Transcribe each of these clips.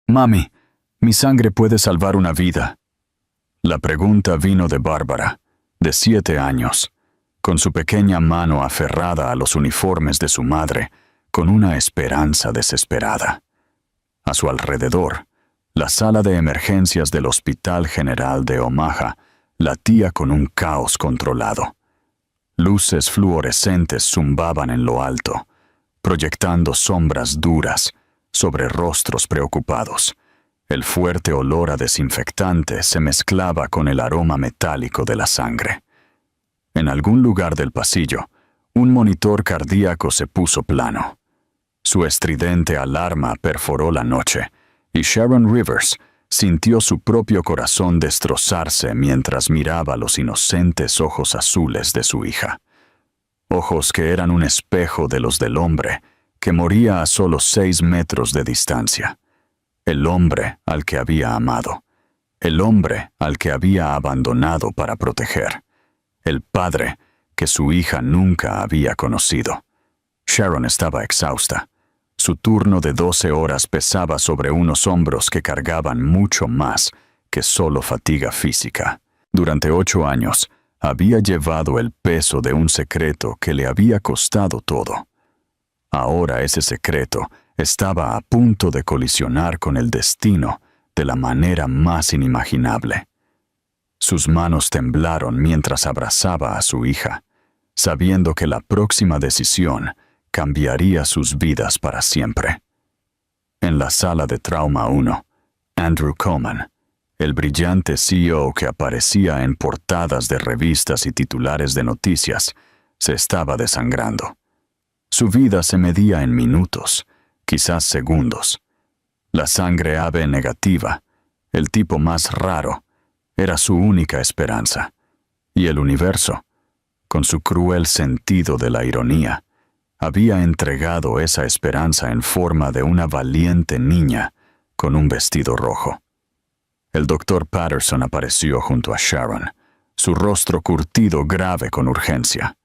«Mami, mi sangre puede salvar una vida». La pregunta vino de Bárbara, de 7 años, con su pequeña mano aferrada a los uniformes de su madre, con una esperanza desesperada. A su alrededor, la sala de emergencias del Hospital General de Omaha latía con un caos controlado. Luces fluorescentes zumbaban en lo alto, proyectando sombras duras sobre rostros preocupados. El fuerte olor a desinfectante se mezclaba con el aroma metálico de la sangre. En algún lugar del pasillo, un monitor cardíaco se puso plano. Su estridente alarma perforó la noche, y Sharon Rivers sintió su propio corazón destrozarse mientras miraba los inocentes ojos azules de su hija. Ojos que eran un espejo de los del hombre, que moría a solo 6 metros de distancia. El hombre al que había amado. El hombre al que había abandonado para proteger. El padre que su hija nunca había conocido. Sharon estaba exhausta. Su turno de 12 horas pesaba sobre unos hombros que cargaban mucho más que solo fatiga física. Durante 8 años, había llevado el peso de un secreto que le había costado todo. Ahora ese secreto estaba a punto de colisionar con el destino de la manera más inimaginable. Sus manos temblaron mientras abrazaba a su hija, sabiendo que la próxima decisión cambiaría sus vidas para siempre. En la sala de Trauma 1, Andrew Coleman, el brillante CEO que aparecía en portadas de revistas y titulares de noticias, se estaba desangrando. Su vida se medía en minutos, quizás segundos. La sangre AB negativa, el tipo más raro, era su única esperanza. Y el universo, con su cruel sentido de la ironía, había entregado esa esperanza en forma de una valiente niña con un vestido rojo. El doctor Patterson apareció junto a Sharon, su rostro curtido grave con urgencia.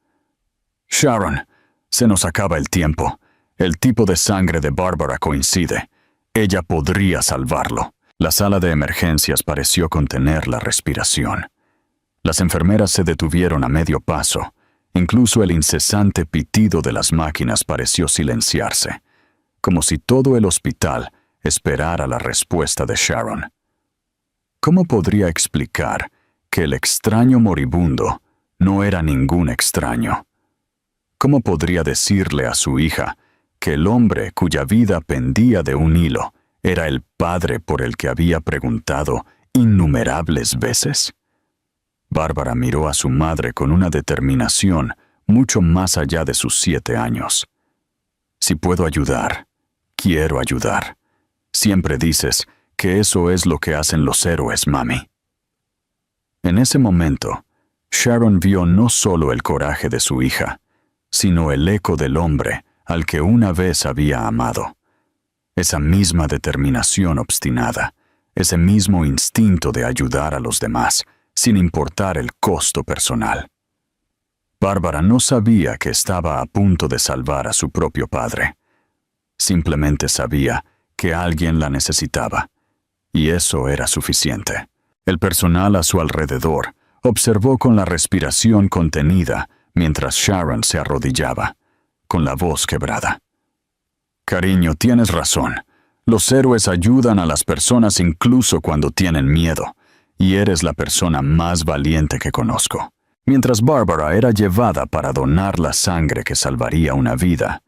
«Sharon, se nos acaba el tiempo. El tipo de sangre de Bárbara coincide. Ella podría salvarlo». La sala de emergencias pareció contener la respiración. Las enfermeras se detuvieron a medio paso. Incluso el incesante pitido de las máquinas pareció silenciarse, como si todo el hospital esperara la respuesta de Sharon. ¿Cómo podría explicar que el extraño moribundo no era ningún extraño? ¿Cómo podría decirle a su hija que el hombre cuya vida pendía de un hilo era el padre por el que había preguntado innumerables veces? Bárbara miró a su madre con una determinación mucho más allá de sus 7 años. «Si puedo ayudar, quiero ayudar. Siempre dices que eso es lo que hacen los héroes, mami». En ese momento, Sharon vio no solo el coraje de su hija, sino el eco del hombre al que una vez había amado. Esa misma determinación obstinada, ese mismo instinto de ayudar a los demás, sin importar el costo personal. Bárbara no sabía que estaba a punto de salvar a su propio padre. Simplemente sabía que alguien la necesitaba, y eso era suficiente. El personal a su alrededor observó con la respiración contenida mientras Sharon se arrodillaba, con la voz quebrada. «Cariño, tienes razón. Los héroes ayudan a las personas incluso cuando tienen miedo, y eres la persona más valiente que conozco». Mientras Bárbara era llevada para donar la sangre que salvaría una vida,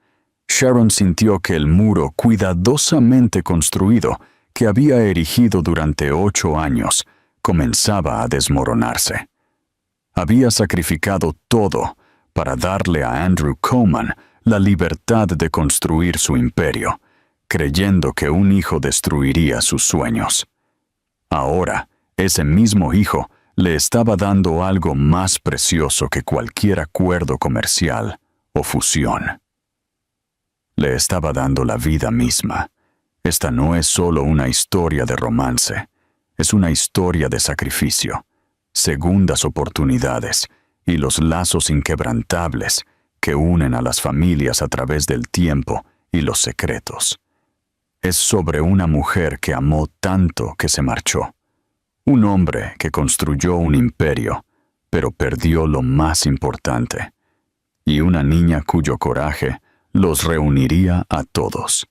Sharon sintió que el muro cuidadosamente construido que había erigido durante 8 años comenzaba a desmoronarse. Había sacrificado todo para darle a Andrew Coleman la libertad de construir su imperio, creyendo que un hijo destruiría sus sueños. Ahora, ese mismo hijo le estaba dando algo más precioso que cualquier acuerdo comercial o fusión. Le estaba dando la vida misma. Esta no es solo una historia de romance, es una historia de sacrificio, segundas oportunidades y los lazos inquebrantables que unen a las familias a través del tiempo y los secretos. es sobre una mujer que amó tanto que se marchó. Un hombre que construyó un imperio, pero perdió lo más importante. Y una niña cuyo coraje los reuniría a todos.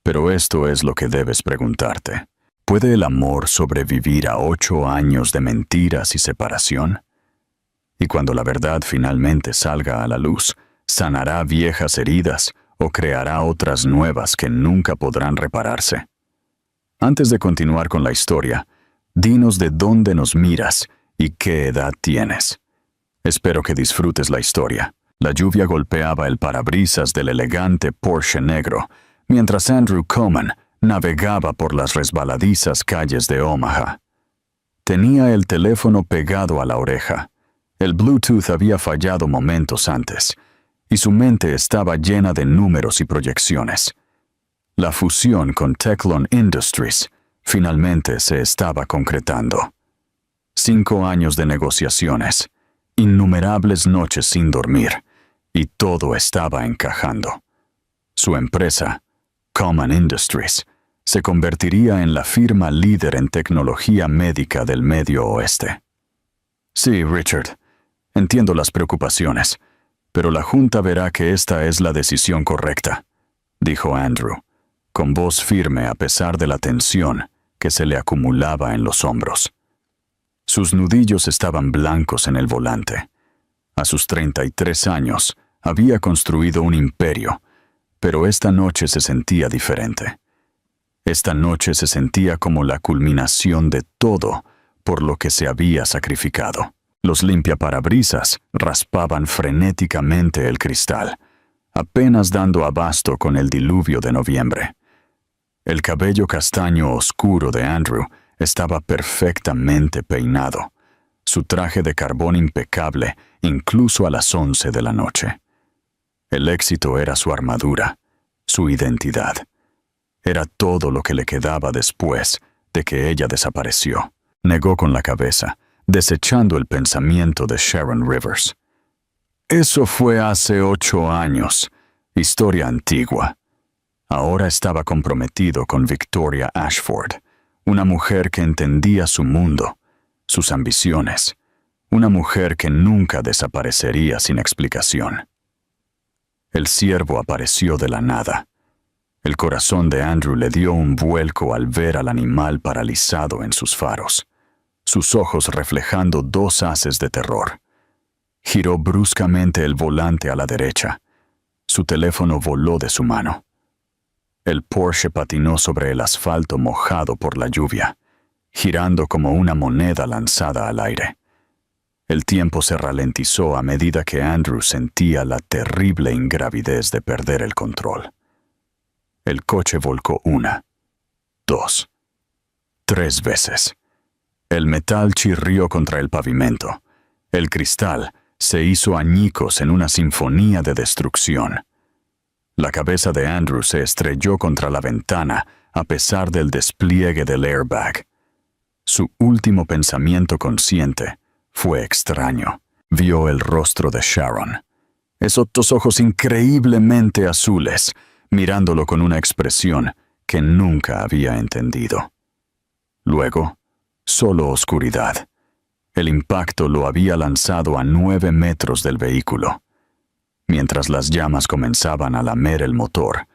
Pero esto es lo que debes preguntarte. ¿Puede el amor sobrevivir a 8 años de mentiras y separación? Y cuando la verdad finalmente salga a la luz, ¿sanará viejas heridas o creará otras nuevas que nunca podrán repararse? Antes de continuar con la historia, dinos de dónde nos miras y qué edad tienes. Espero que disfrutes la historia. La lluvia golpeaba el parabrisas del elegante Porsche negro, mientras Andrew Coman navegaba por las resbaladizas calles de Omaha. Tenía el teléfono pegado a la oreja. El Bluetooth había fallado momentos antes, y su mente estaba llena de números y proyecciones. La fusión con Teclon Industries finalmente se estaba concretando. 5 años de negociaciones, innumerables noches sin dormir, y todo estaba encajando. Su empresa, Coman Industries, se convertiría en la firma líder en tecnología médica del Medio Oeste. Sí, Richard, entiendo las preocupaciones, pero la Junta verá que esta es la decisión correcta, dijo Andrew, con voz firme a pesar de la tensión que se le acumulaba en los hombros. Sus nudillos estaban blancos en el volante. A sus 33 años, había construido un imperio, pero esta noche se sentía diferente. Esta noche se sentía como la culminación de todo por lo que se había sacrificado. Los limpiaparabrisas raspaban frenéticamente el cristal, apenas dando abasto con el diluvio de noviembre. El cabello castaño oscuro de Andrew estaba perfectamente peinado, su traje de carbón impecable incluso a las 11 de la noche. El éxito era su armadura, su identidad. Era todo lo que le quedaba después de que ella desapareció. Negó con la cabeza, desechando el pensamiento de Sharon Rivers. Eso fue hace 8 años, historia antigua. Ahora estaba comprometido con Victoria Ashford, una mujer que entendía su mundo, sus ambiciones, una mujer que nunca desaparecería sin explicación. El ciervo apareció de la nada. El corazón de Andrew le dio un vuelco al ver al animal paralizado en sus faros, sus ojos reflejando 2 haces de terror. Giró bruscamente el volante a la derecha. Su teléfono voló de su mano. El Porsche patinó sobre el asfalto mojado por la lluvia, girando como una moneda lanzada al aire. El tiempo se ralentizó a medida que Andrew sentía la terrible ingravidez de perder el control. El coche volcó 1, 2, 3 veces. El metal chirrió contra el pavimento. El cristal se hizo añicos en una sinfonía de destrucción. La cabeza de Andrew se estrelló contra la ventana a pesar del despliegue del airbag. Su último pensamiento consciente fue extraño. Vio el rostro de Sharon. Esos ojos increíblemente azules, mirándolo con una expresión que nunca había entendido. Luego, solo oscuridad. El impacto lo había lanzado a 9 metros del vehículo. Mientras las llamas comenzaban a lamer el motor,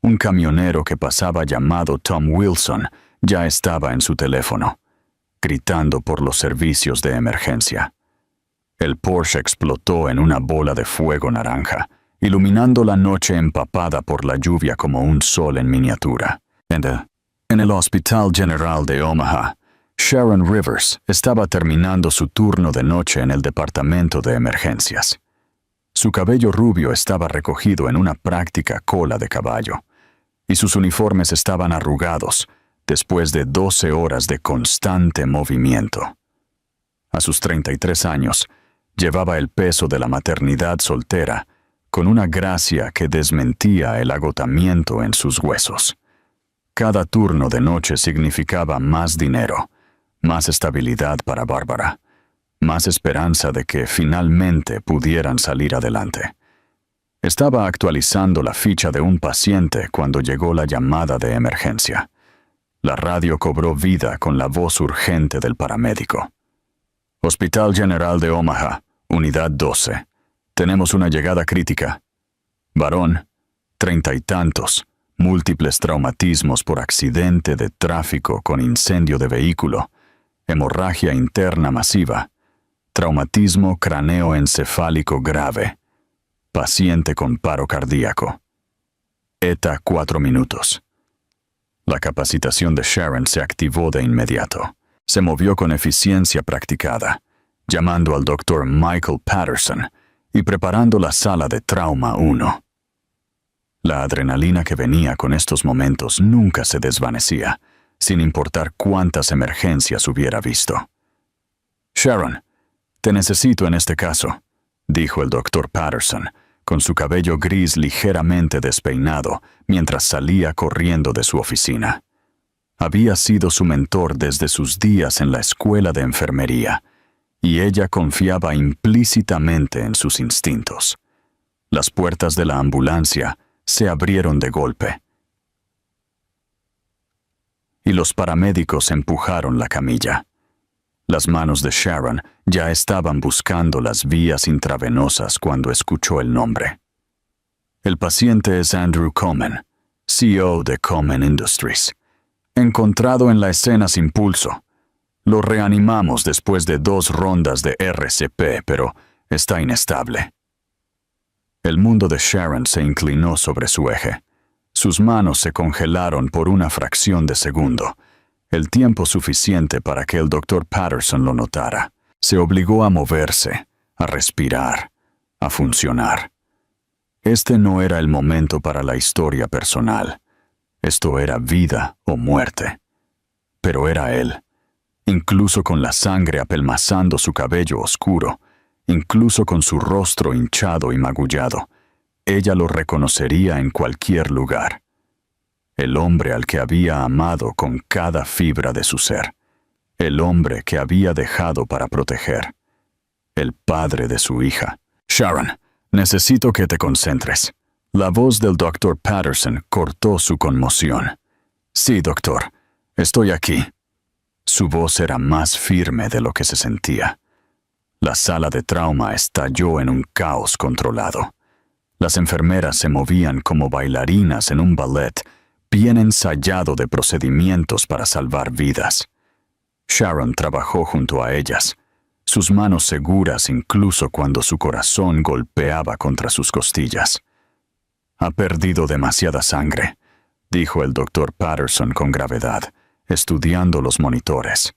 un camionero que pasaba llamado Tom Wilson ya estaba en su teléfono, gritando por los servicios de emergencia. El Porsche explotó en una bola de fuego naranja, iluminando la noche empapada por la lluvia como un sol en miniatura. En el Hospital General de Omaha, Sharon Rivers estaba terminando su turno de noche en el departamento de emergencias. Su cabello rubio estaba recogido en una práctica cola de caballo, y sus uniformes estaban arrugados después de 12 horas de constante movimiento. A sus 33 años, llevaba el peso de la maternidad soltera con una gracia que desmentía el agotamiento en sus huesos. Cada turno de noche significaba más dinero, más estabilidad para Bárbara, más esperanza de que finalmente pudieran salir adelante. Estaba actualizando la ficha de un paciente cuando llegó la llamada de emergencia. La radio cobró vida con la voz urgente del paramédico. Hospital General de Omaha, Unidad 12. Tenemos una llegada crítica. Varón, 30 y tantos, múltiples traumatismos por accidente de tráfico con incendio de vehículo, hemorragia interna masiva, traumatismo craneoencefálico grave, paciente con paro cardíaco. ETA 4 minutos. La capacitación de Sharon se activó de inmediato. Se movió con eficiencia practicada, llamando al Dr. Michael Patterson y preparando la sala de trauma 1. La adrenalina que venía con estos momentos nunca se desvanecía, sin importar cuántas emergencias hubiera visto. «Sharon, te necesito en este caso», dijo el Dr. Patterson, con su cabello gris ligeramente despeinado mientras salía corriendo de su oficina. Había sido su mentor desde sus días en la escuela de enfermería, y ella confiaba implícitamente en sus instintos. Las puertas de la ambulancia se abrieron de golpe, y los paramédicos empujaron la camilla. Las manos de Sharon ya estaban buscando las vías intravenosas cuando escuchó el nombre. El paciente es Andrew Komen, CEO de Komen Industries. Encontrado en la escena sin pulso. Lo reanimamos después de 2 rondas de RCP, pero está inestable. El mundo de Sharon se inclinó sobre su eje. Sus manos se congelaron por una fracción de segundo, el tiempo suficiente para que el Dr. Patterson lo notara. Se obligó a moverse, a respirar, a funcionar. Este no era el momento para la historia personal. Esto era vida o muerte. Pero era él. Incluso con la sangre apelmazando su cabello oscuro, incluso con su rostro hinchado y magullado, ella lo reconocería en cualquier lugar. El hombre al que había amado con cada fibra de su ser. El hombre que había dejado para proteger. El padre de su hija. «Sharon, necesito que te concentres». La voz del Dr. Patterson cortó su conmoción. «Sí, doctor, estoy aquí». Su voz era más firme de lo que se sentía. La sala de trauma estalló en un caos controlado. Las enfermeras se movían como bailarinas en un ballet bien ensayado de procedimientos para salvar vidas. Sharon trabajó junto a ellas, sus manos seguras incluso cuando su corazón golpeaba contra sus costillas. «Ha perdido demasiada sangre», dijo el Dr. Patterson con gravedad, estudiando los monitores.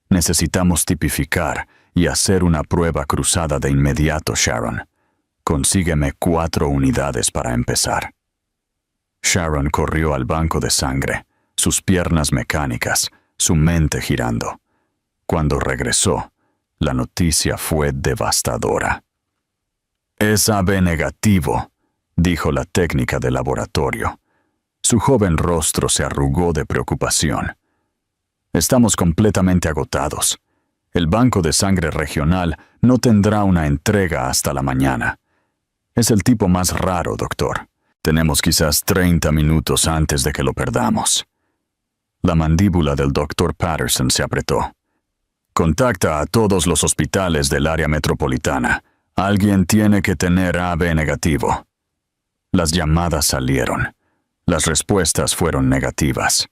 «Necesitamos tipificar y hacer una prueba cruzada de inmediato, Sharon. Consígueme 4 unidades para empezar». Sharon corrió al banco de sangre, sus piernas mecánicas, su mente girando. Cuando regresó, la noticia fue devastadora. «Es AB negativo», dijo la técnica de laboratorio. Su joven rostro se arrugó de preocupación. «Estamos completamente agotados. El banco de sangre regional no tendrá una entrega hasta la mañana. Es el tipo más raro, doctor. Tenemos quizás 30 minutos antes de que lo perdamos». La mandíbula del Dr. Patterson se apretó. «Contacta a todos los hospitales del área metropolitana. Alguien tiene que tener AB negativo». Las llamadas salieron. Las respuestas fueron negativas.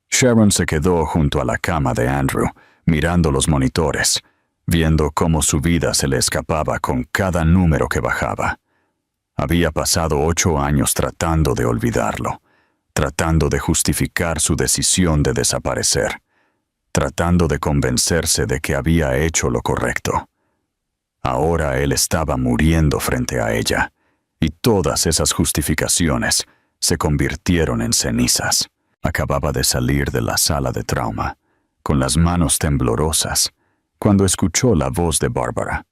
Sharon se quedó junto a la cama de Andrew, mirando los monitores, viendo cómo su vida se le escapaba con cada número que bajaba. Había pasado 8 años tratando de olvidarlo, tratando de justificar su decisión de desaparecer, tratando de convencerse de que había hecho lo correcto. Ahora él estaba muriendo frente a ella, y todas esas justificaciones se convirtieron en cenizas. Acababa de salir de la sala de trauma, con las manos temblorosas, cuando escuchó la voz de Barbara.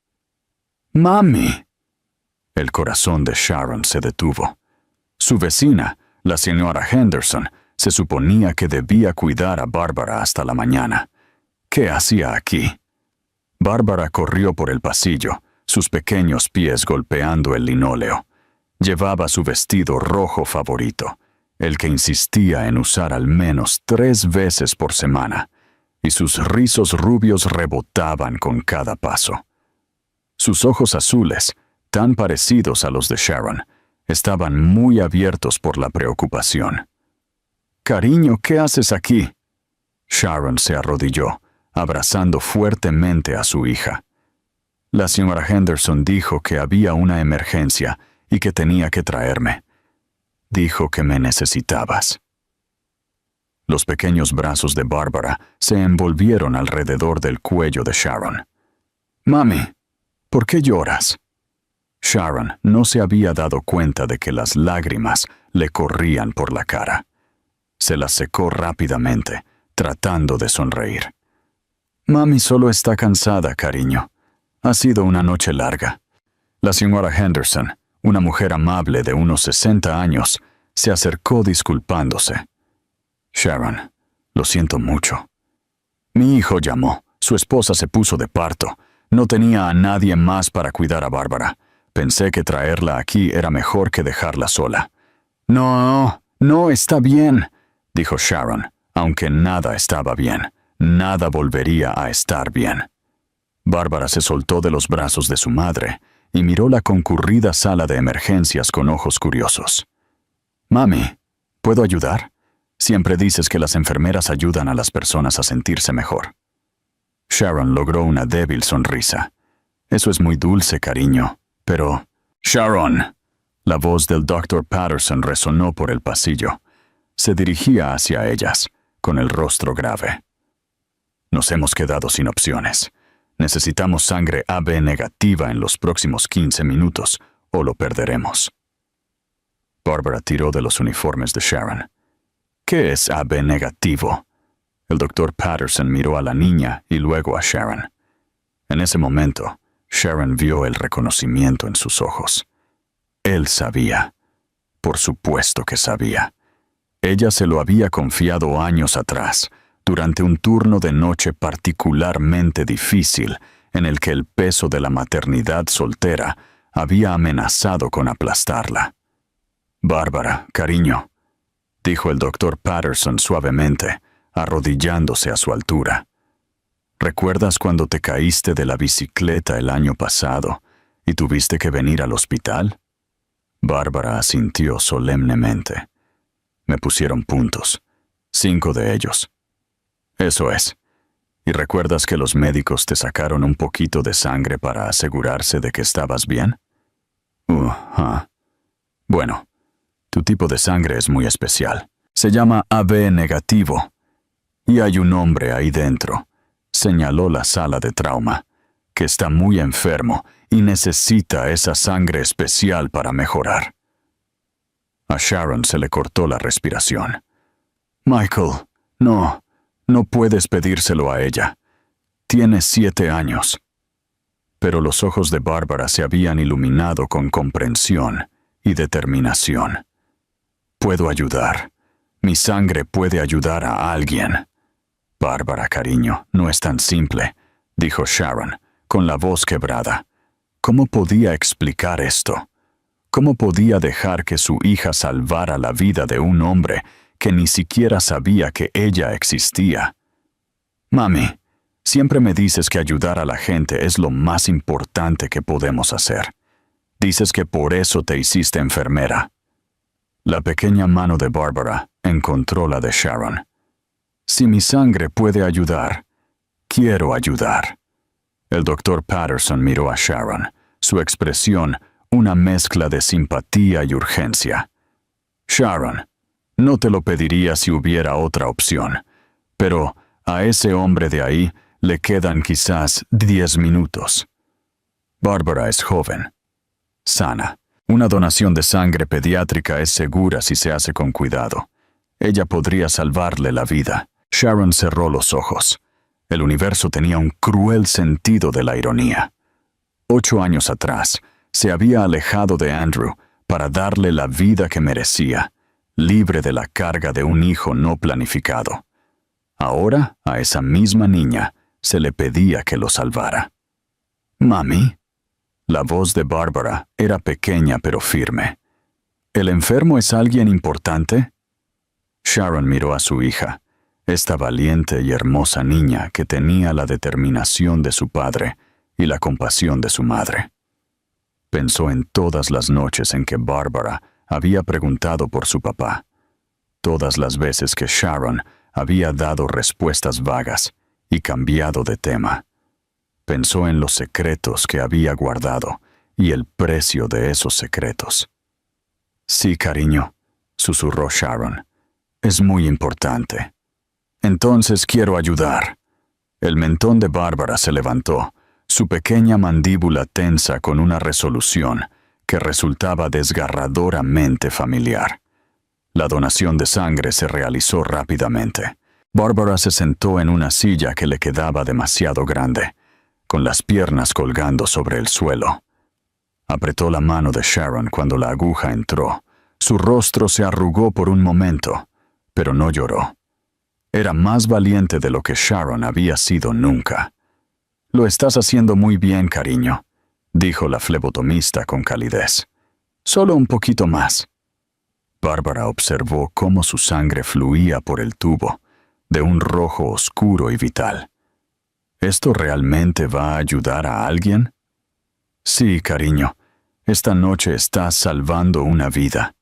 «¡Mami!». El corazón de Sharon se detuvo. Su vecina, la señora Henderson, se suponía que debía cuidar a Barbara hasta la mañana. ¿Qué hacía aquí? Barbara corrió por el pasillo, sus pequeños pies golpeando el linóleo. Llevaba su vestido rojo favorito, el que insistía en usar al menos 3 veces por semana, y sus rizos rubios rebotaban con cada paso. Sus ojos azules, tan parecidos a los de Sharon, estaban muy abiertos por la preocupación. «Cariño, ¿qué haces aquí?» Sharon se arrodilló, abrazando fuertemente a su hija. La señora Henderson dijo que había una emergencia y que tenía que traerme. Dijo que me necesitabas. Los pequeños brazos de Bárbara se envolvieron alrededor del cuello de Sharon. «Mami, ¿por qué lloras?» Sharon no se había dado cuenta de que las lágrimas le corrían por la cara. Se las secó rápidamente, tratando de sonreír. «Mami solo está cansada, cariño. Ha sido una noche larga». La señora Henderson, una mujer amable de unos 60 años, se acercó disculpándose. «Sharon, lo siento mucho. Mi hijo llamó. Su esposa se puso de parto. No tenía a nadie más para cuidar a Bárbara. Pensé que traerla aquí era mejor que dejarla sola». No, está bien», dijo Sharon, aunque nada estaba bien. Nada volvería a estar bien. Bárbara se soltó de los brazos de su madre y miró la concurrida sala de emergencias con ojos curiosos. «Mami, ¿puedo ayudar? Siempre dices que las enfermeras ayudan a las personas a sentirse mejor». Sharon logró una débil sonrisa. «Eso es muy dulce, cariño, pero...» «Sharon». La voz del Dr. Patterson resonó por el pasillo. Se dirigía hacia ellas, con el rostro grave. «Nos hemos quedado sin opciones. Necesitamos sangre AB negativa en los próximos 15 minutos, o lo perderemos». Bárbara tiró de los uniformes de Sharon. «¿Qué es AB negativo?» El Dr. Patterson miró a la niña y luego a Sharon. En ese momento, Sharon vio el reconocimiento en sus ojos. Él sabía. Por supuesto que sabía. Ella se lo había confiado años atrás, durante un turno de noche particularmente difícil, en el que el peso de la maternidad soltera había amenazado con aplastarla. «Bárbara, cariño», dijo el Dr. Patterson suavemente, arrodillándose a su altura. «¿Recuerdas cuando te caíste de la bicicleta el año pasado y tuviste que venir al hospital?» Bárbara asintió solemnemente. «Me pusieron puntos, 5 de ellos». «Eso es. ¿Y recuerdas que los médicos te sacaron un poquito de sangre para asegurarse de que estabas bien?» Bueno, tu tipo de sangre es muy especial. Se llama AB negativo. Y hay un hombre ahí dentro», señaló la sala de trauma, «que está muy enfermo y necesita esa sangre especial para mejorar». A Sharon se le cortó la respiración. «Michael, no puedes pedírselo a ella. Tiene 7 años». Pero los ojos de Bárbara se habían iluminado con comprensión y determinación. «Puedo ayudar. Mi sangre puede ayudar a alguien». «Bárbara, cariño, no es tan simple», dijo Sharon, con la voz quebrada. ¿Cómo podía explicar esto? ¿Cómo podía dejar que su hija salvara la vida de un hombre que ni siquiera sabía que ella existía? «Mami, siempre me dices que ayudar a la gente es lo más importante que podemos hacer. Dices que por eso te hiciste enfermera». La pequeña mano de Bárbara encontró la de Sharon. «Si mi sangre puede ayudar, quiero ayudar». El Dr. Patterson miró a Sharon, su expresión una mezcla de simpatía y urgencia. «Sharon, no te lo pediría si hubiera otra opción, pero a ese hombre de ahí le quedan quizás 10 minutos. Bárbara es joven, sana. Una donación de sangre pediátrica es segura si se hace con cuidado. Ella podría salvarle la vida». Sharon cerró los ojos. El universo tenía un cruel sentido de la ironía. 8 años atrás, se había alejado de Andrew para darle la vida que merecía, libre de la carga de un hijo no planificado. Ahora, a esa misma niña, se le pedía que lo salvara. «Mami». La voz de Bárbara era pequeña pero firme. ¿El enfermo es alguien importante? Sharon miró a su hija, esta valiente y hermosa niña que tenía la determinación de su padre y la compasión de su madre. Pensó en todas las noches en que Barbara había preguntado por su papá, todas las veces que Sharon había dado respuestas vagas y cambiado de tema. Pensó en los secretos que había guardado y el precio de esos secretos. Sí, cariño, susurró Sharon. Es muy importante. Entonces quiero ayudar. El mentón de Bárbara se levantó, su pequeña mandíbula tensa con una resolución que resultaba desgarradoramente familiar. La donación de sangre se realizó rápidamente. Bárbara se sentó en una silla que le quedaba demasiado grande, con las piernas colgando sobre el suelo. Apretó la mano de Sharon cuando la aguja entró. Su rostro se arrugó por un momento, pero no lloró. Era más valiente de lo que Sharon había sido nunca. «Lo estás haciendo muy bien, cariño», dijo la flebotomista con calidez. «Solo un poquito más». Bárbara observó cómo su sangre fluía por el tubo, de un rojo oscuro y vital. ¿Esto realmente va a ayudar a alguien? Sí, cariño. Esta noche estás salvando una vida.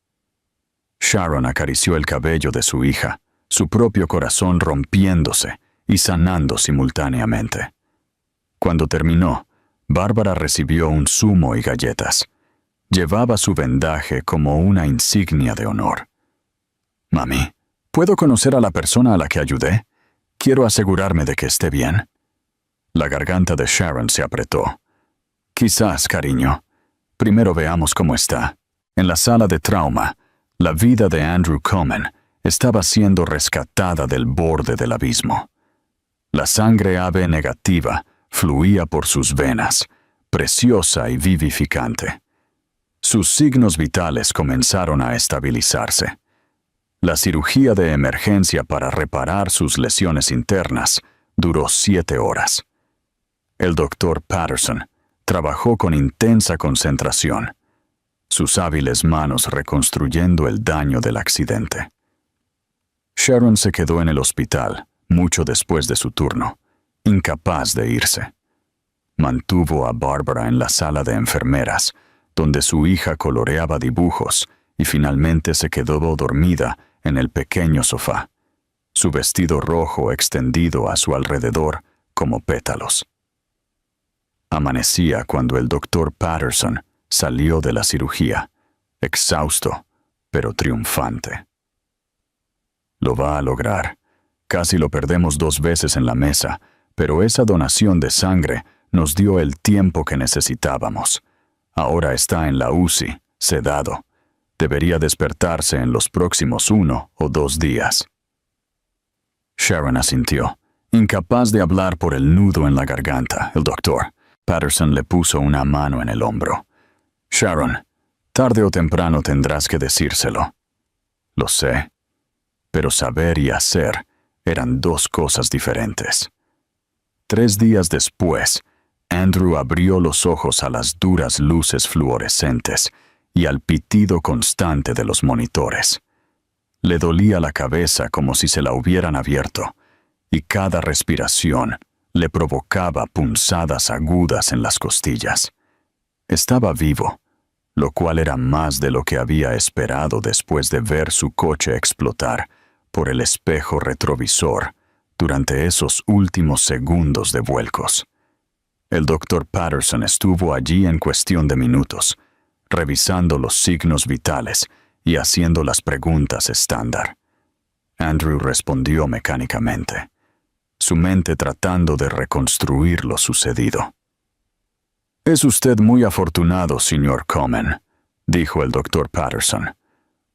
Sharon acarició el cabello de su hija, su propio corazón rompiéndose y sanando simultáneamente. Cuando terminó, Bárbara recibió un zumo y galletas. Llevaba su vendaje como una insignia de honor. «Mami, ¿puedo conocer a la persona a la que ayudé? Quiero asegurarme de que esté bien». La garganta de Sharon se apretó. «Quizás, cariño. Primero veamos cómo está». En la sala de trauma, la vida de Andrew Komen estaba siendo rescatada del borde del abismo. La sangre AB negativa fluía por sus venas, preciosa y vivificante. Sus signos vitales comenzaron a estabilizarse. La cirugía de emergencia para reparar sus lesiones internas duró 7 horas. El doctor Patterson trabajó con intensa concentración, sus hábiles manos reconstruyendo el daño del accidente. Sharon se quedó en el hospital mucho después de su turno, incapaz de irse. Mantuvo a Bárbara en la sala de enfermeras, donde su hija coloreaba dibujos y finalmente se quedó dormida en el pequeño sofá, su vestido rojo extendido a su alrededor como pétalos. Amanecía cuando el doctor Patterson salió de la cirugía, exhausto, pero triunfante. Lo va a lograr. Casi lo perdemos 2 veces en la mesa, pero esa donación de sangre nos dio el tiempo que necesitábamos. Ahora está en la UCI, sedado. Debería despertarse en los próximos 1 o 2 días. Sharon asintió, incapaz de hablar por el nudo en la garganta. El doctor Patterson le puso una mano en el hombro. «Sharon, tarde o temprano tendrás que decírselo». «Lo sé». Pero saber y hacer eran 2 cosas diferentes. 3 días después, Andrew abrió los ojos a las duras luces fluorescentes y al pitido constante de los monitores. Le dolía la cabeza como si se la hubieran abierto, y cada respiración le provocaba punzadas agudas en las costillas. Estaba vivo, lo cual era más de lo que había esperado después de ver su coche explotar por el espejo retrovisor durante esos últimos segundos de vuelcos. El doctor Patterson estuvo allí en cuestión de minutos, revisando los signos vitales y haciendo las preguntas estándar. Andrew respondió mecánicamente, su mente tratando de reconstruir lo sucedido. «Es usted muy afortunado, señor Komen», dijo el doctor Patterson.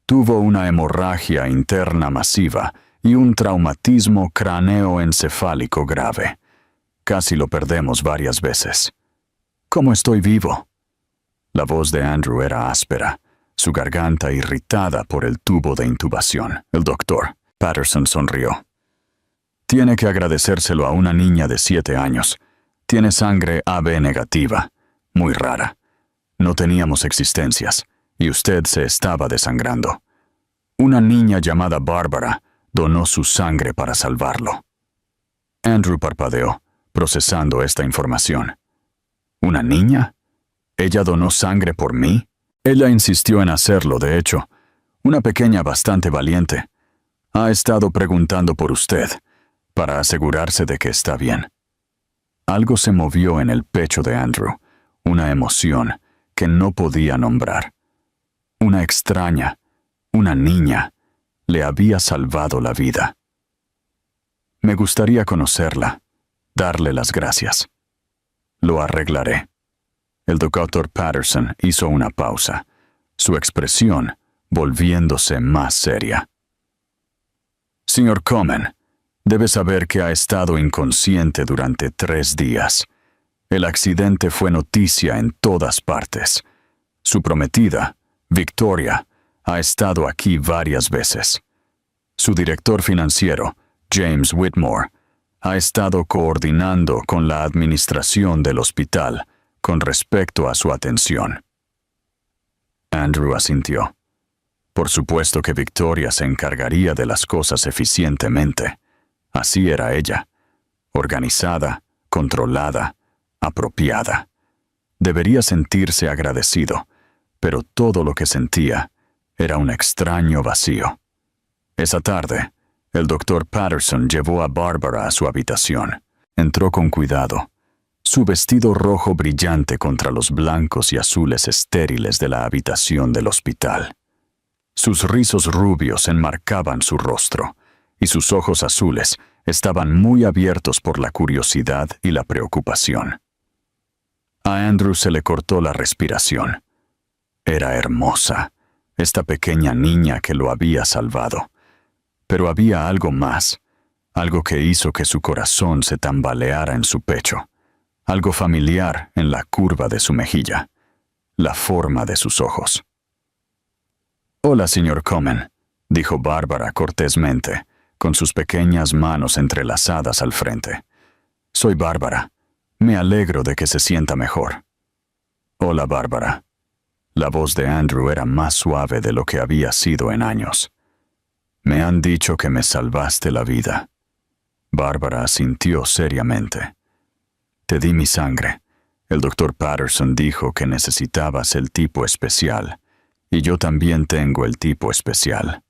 «Tuvo una hemorragia interna masiva y un traumatismo cráneoencefálico grave. Casi lo perdemos varias veces». «¿Cómo estoy vivo?». La voz de Andrew era áspera, su garganta irritada por el tubo de intubación. El doctor Patterson sonrió. «Tiene que agradecérselo a una niña de 7 años. Tiene sangre AB negativa, muy rara. No teníamos existencias, y usted se estaba desangrando. Una niña llamada Barbara donó su sangre para salvarlo. Andrew parpadeó, procesando esta información. ¿Una niña? ¿Ella donó sangre por mí? Ella insistió en hacerlo, de hecho. Una pequeña bastante valiente. Ha estado preguntando por usted, para asegurarse de que está bien. Algo se movió en el pecho de Andrew, una emoción que no podía nombrar. Una extraña, una niña, le había salvado la vida. Me gustaría conocerla, darle las gracias. Lo arreglaré. El Dr. Patterson hizo una pausa, su expresión volviéndose más seria. Señor Comyn, debe saber que ha estado inconsciente durante 3 días. El accidente fue noticia en todas partes. Su prometida, Victoria, ha estado aquí varias veces. Su director financiero, James Whitmore, ha estado coordinando con la administración del hospital con respecto a su atención. Andrew asintió. Por supuesto que Victoria se encargaría de las cosas eficientemente. Así era ella, organizada, controlada, apropiada. Debería sentirse agradecido, pero todo lo que sentía era un extraño vacío. Esa tarde, el Dr. Patterson llevó a Barbara a su habitación. Entró con cuidado. Su vestido rojo brillante contra los blancos y azules estériles de la habitación del hospital. Sus rizos rubios enmarcaban su rostro, y sus ojos azules estaban muy abiertos por la curiosidad y la preocupación. A Andrew se le cortó la respiración. Era hermosa, esta pequeña niña que lo había salvado. Pero había algo más, algo que hizo que su corazón se tambaleara en su pecho, algo familiar en la curva de su mejilla, la forma de sus ojos. «Hola, señor Comyn», dijo Bárbara cortésmente, con sus pequeñas manos entrelazadas al frente. «Soy Bárbara. Me alegro de que se sienta mejor». «Hola, Bárbara». La voz de Andrew era más suave de lo que había sido en años. «Me han dicho que me salvaste la vida». Bárbara asintió seriamente. «Te di mi sangre. El Dr. Patterson dijo que necesitabas el tipo especial, y yo también tengo el tipo especial.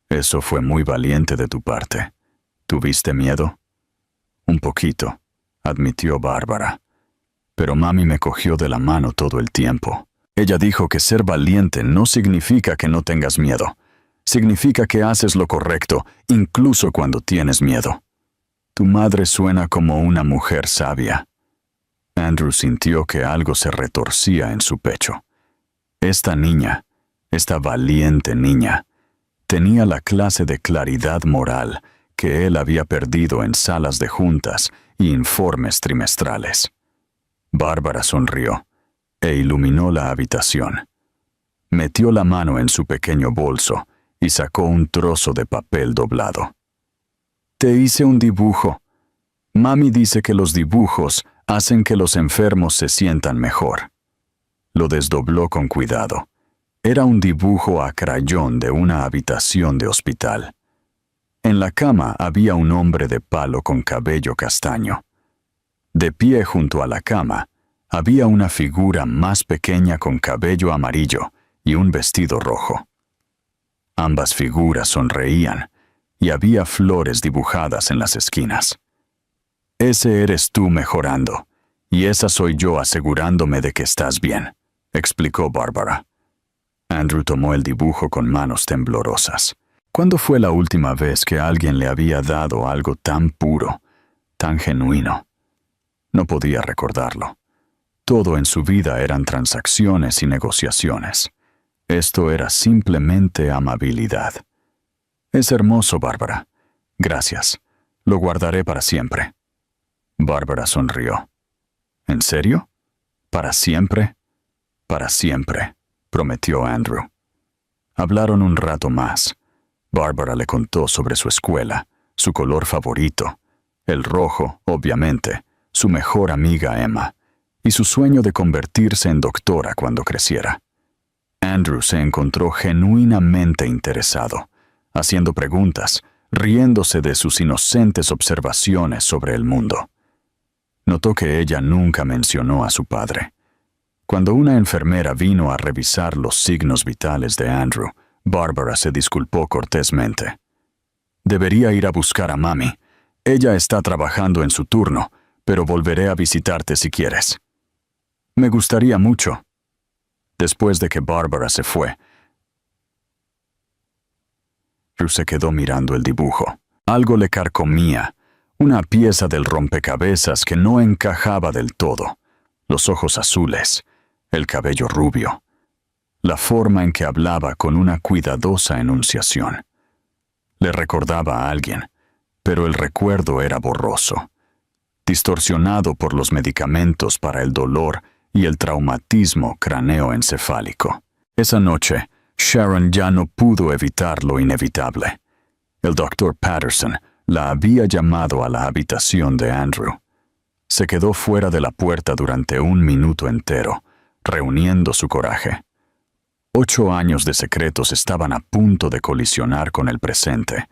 Eso fue muy valiente de tu parte. ¿Tuviste miedo?» «Un poquito», admitió Bárbara. «Pero mami me cogió de la mano todo el tiempo. Ella dijo que ser valiente no significa que no tengas miedo. Significa que haces lo correcto, incluso cuando tienes miedo. Tu madre suena como una mujer sabia». Andrew sintió que algo se retorcía en su pecho. Esta niña, esta valiente niña, tenía la clase de claridad moral que él había perdido en salas de juntas y informes trimestrales. Bárbara sonrió e iluminó la habitación. Metió la mano en su pequeño bolso y sacó un trozo de papel doblado. «Te hice un dibujo. Mami dice que los dibujos hacen que los enfermos se sientan mejor». Lo desdobló con cuidado. Era un dibujo a crayón de una habitación de hospital. En la cama había un hombre de palo con cabello castaño. De pie junto a la cama había una figura más pequeña con cabello amarillo y un vestido rojo. Ambas figuras sonreían y había flores dibujadas en las esquinas. «Ese eres tú mejorando, y esa soy yo asegurándome de que estás bien», explicó Bárbara. Andrew tomó el dibujo con manos temblorosas. ¿Cuándo fue la última vez que alguien le había dado algo tan puro, tan genuino? No podía recordarlo. Todo en su vida eran transacciones y negociaciones. Esto era simplemente amabilidad. «Es hermoso, Bárbara. Gracias. Lo guardaré para siempre». Bárbara sonrió. «¿En serio? ¿Para siempre?» «Para siempre», prometió Andrew. Hablaron un rato más. Bárbara le contó sobre su escuela, su color favorito, el rojo, obviamente, su mejor amiga Emma, y su sueño de convertirse en doctora cuando creciera. Andrew se encontró genuinamente interesado, haciendo preguntas, riéndose de sus inocentes observaciones sobre el mundo. Notó que ella nunca mencionó a su padre. Cuando una enfermera vino a revisar los signos vitales de Andrew, Barbara se disculpó cortésmente. «Debería ir a buscar a mami. Ella está trabajando en su turno, pero volveré a visitarte si quieres». «Me gustaría mucho». Después de que Barbara se fue, Andrew se quedó mirando el dibujo. Algo le carcomía, una pieza del rompecabezas que no encajaba del todo. Los ojos azules, el cabello rubio, la forma en que hablaba con una cuidadosa enunciación. Le recordaba a alguien, pero el recuerdo era borroso, distorsionado por los medicamentos para el dolor y el traumatismo craneoencefálico. Esa noche, Sharon ya no pudo evitar lo inevitable. El Dr. Patterson la había llamado a la habitación de Andrew. Se quedó fuera de la puerta durante 1 minuto entero, reuniendo su coraje. 8 años de secretos estaban a punto de colisionar con el presente,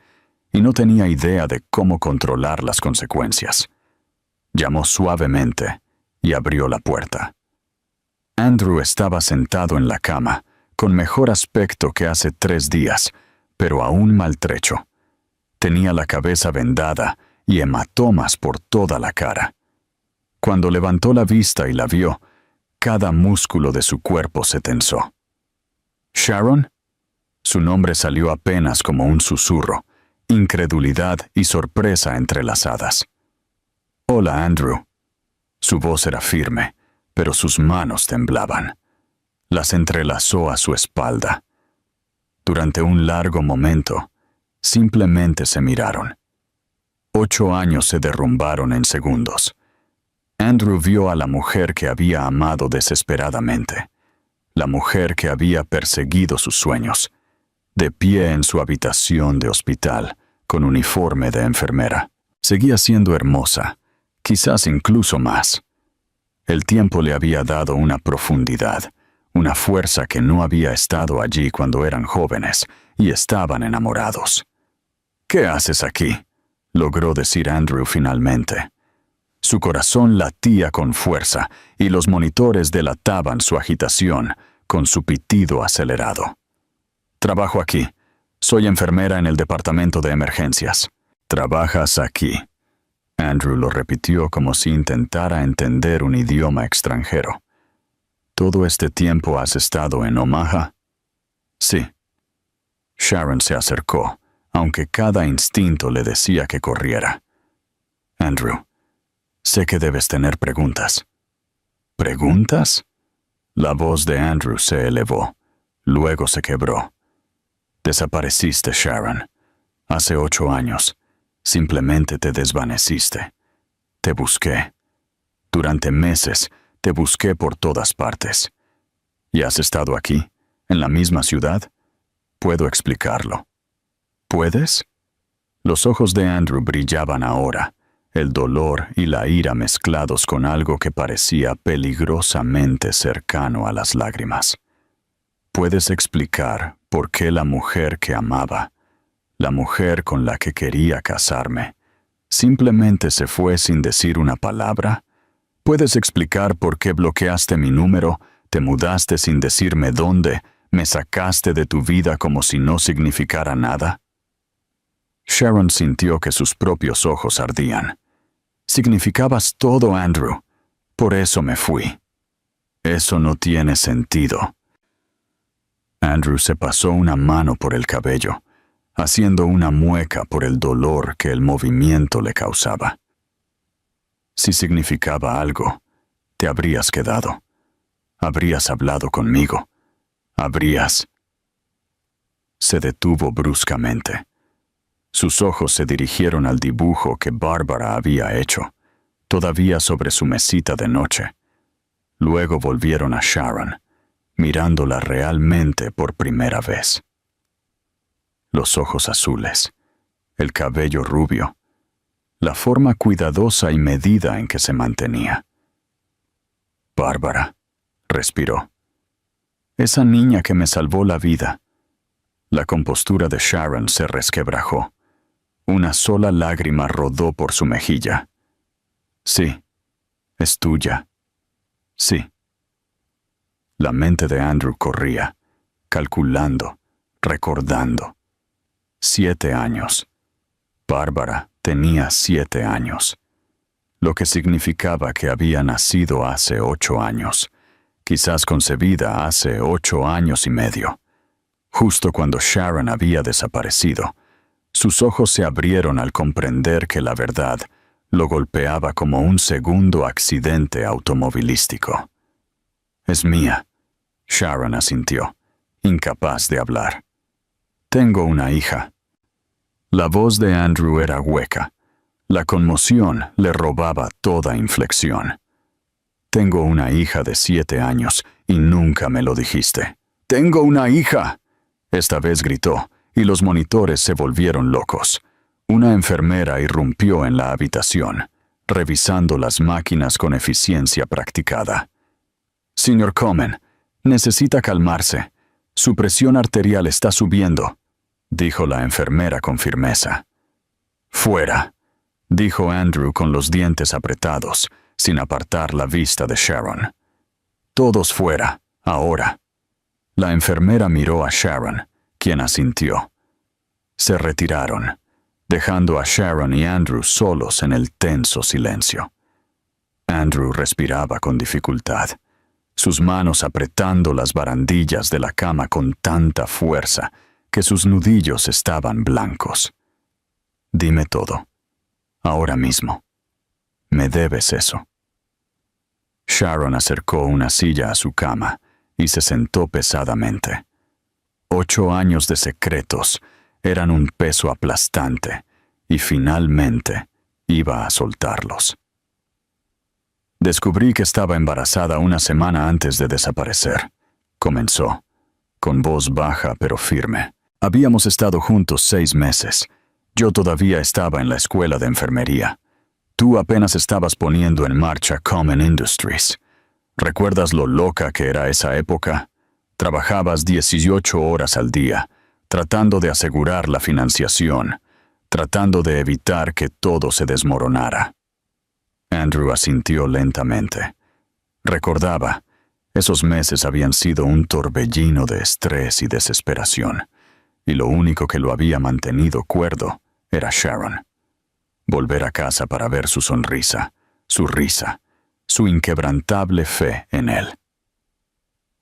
y no tenía idea de cómo controlar las consecuencias. Llamó suavemente y abrió la puerta. Andrew estaba sentado en la cama, con mejor aspecto que hace 3 días, pero aún maltrecho. Tenía la cabeza vendada y hematomas por toda la cara. Cuando levantó la vista y la vio, cada músculo de su cuerpo se tensó. «¿Sharon?» Su nombre salió apenas como un susurro, incredulidad y sorpresa entrelazadas. «Hola, Andrew». Su voz era firme, pero sus manos temblaban. Las entrelazó a su espalda. Durante un largo momento, simplemente se miraron. 8 años se derrumbaron en segundos. Andrew vio a la mujer que había amado desesperadamente, la mujer que había perseguido sus sueños, de pie en su habitación de hospital, con uniforme de enfermera. Seguía siendo hermosa, quizás incluso más. El tiempo le había dado una profundidad, una fuerza que no había estado allí cuando eran jóvenes y estaban enamorados. «¿Qué haces aquí?», logró decir Andrew finalmente. Su corazón latía con fuerza y los monitores delataban su agitación con su pitido acelerado. «Trabajo aquí. Soy enfermera en el departamento de emergencias». «¿Trabajas aquí?», Andrew lo repitió como si intentara entender un idioma extranjero. «¿Todo este tiempo has estado en Omaha?» «Sí». Sharon se acercó, aunque cada instinto le decía que corriera. «Andrew, sé que debes tener preguntas». «¿Preguntas?». La voz de Andrew se elevó, luego se quebró. «Desapareciste, Sharon. Hace 8 años. Simplemente te desvaneciste. Te busqué. Durante meses te busqué por todas partes. ¿Y has estado aquí, en la misma ciudad? Puedo explicarlo». «¿Puedes?». Los ojos de Andrew brillaban ahora, el dolor y la ira mezclados con algo que parecía peligrosamente cercano a las lágrimas. «¿Puedes explicar por qué la mujer que amaba, la mujer con la que quería casarme, simplemente se fue sin decir una palabra? ¿Puedes explicar por qué bloqueaste mi número, te mudaste sin decirme dónde, me sacaste de tu vida como si no significara nada?» Sharon sintió que sus propios ojos ardían. «Significabas todo, Andrew. Por eso me fui». «Eso no tiene sentido». Andrew se pasó una mano por el cabello, haciendo una mueca por el dolor que el movimiento le causaba. «Si significaba algo, te habrías quedado. Habrías hablado conmigo. Habrías...». Se detuvo bruscamente. Sus ojos se dirigieron al dibujo que Barbara había hecho, todavía sobre su mesita de noche. Luego volvieron a Sharon, mirándola realmente por primera vez. Los ojos azules, el cabello rubio, la forma cuidadosa y medida en que se mantenía. «Bárbara», respiró. Esa niña que me salvó la vida. La compostura de Sharon se resquebrajó. Una sola lágrima rodó por su mejilla. Sí, es tuya. Sí. La mente de Andrew corría, calculando, recordando. 7 años. Bárbara tenía 7 años, lo que significaba que había nacido hace 8 años, quizás concebida hace 8 años y medio. Justo cuando Sharon había desaparecido, sus ojos se abrieron al comprender que la verdad lo golpeaba como un segundo accidente automovilístico. Es mía, Sharon asintió, incapaz de hablar. Tengo una hija. La voz de Andrew era hueca. La conmoción le robaba toda inflexión. Tengo una hija de 7 años y nunca me lo dijiste. ¡Tengo una hija!, esta vez gritó, y los monitores se volvieron locos. Una enfermera irrumpió en la habitación, revisando las máquinas con eficiencia practicada. Señor Komen, necesita calmarse. Su presión arterial está subiendo, dijo la enfermera con firmeza. Fuera, dijo Andrew con los dientes apretados, sin apartar la vista de Sharon. Todos fuera, ahora. La enfermera miró a Sharon, quien asintió. Se retiraron, dejando a Sharon y Andrew solos en el tenso silencio. Andrew respiraba con dificultad, sus manos apretando las barandillas de la cama con tanta fuerza que sus nudillos estaban blancos. Dime todo, ahora mismo. Me debes eso. Sharon acercó una silla a su cama y se sentó pesadamente. 8 años de secretos eran un peso aplastante y finalmente iba a soltarlos. Descubrí que estaba embarazada una semana antes de desaparecer, comenzó, con voz baja pero firme. Habíamos estado juntos 6 meses. Yo todavía estaba en la escuela de enfermería. Tú apenas estabas poniendo en marcha Komen Industries. ¿Recuerdas lo loca que era esa época? Trabajabas 18 horas al día, tratando de asegurar la financiación, tratando de evitar que todo se desmoronara. Andrew asintió lentamente. Recordaba, esos meses habían sido un torbellino de estrés y desesperación, y lo único que lo había mantenido cuerdo era Sharon. Volver a casa para ver su sonrisa, su risa, su inquebrantable fe en él.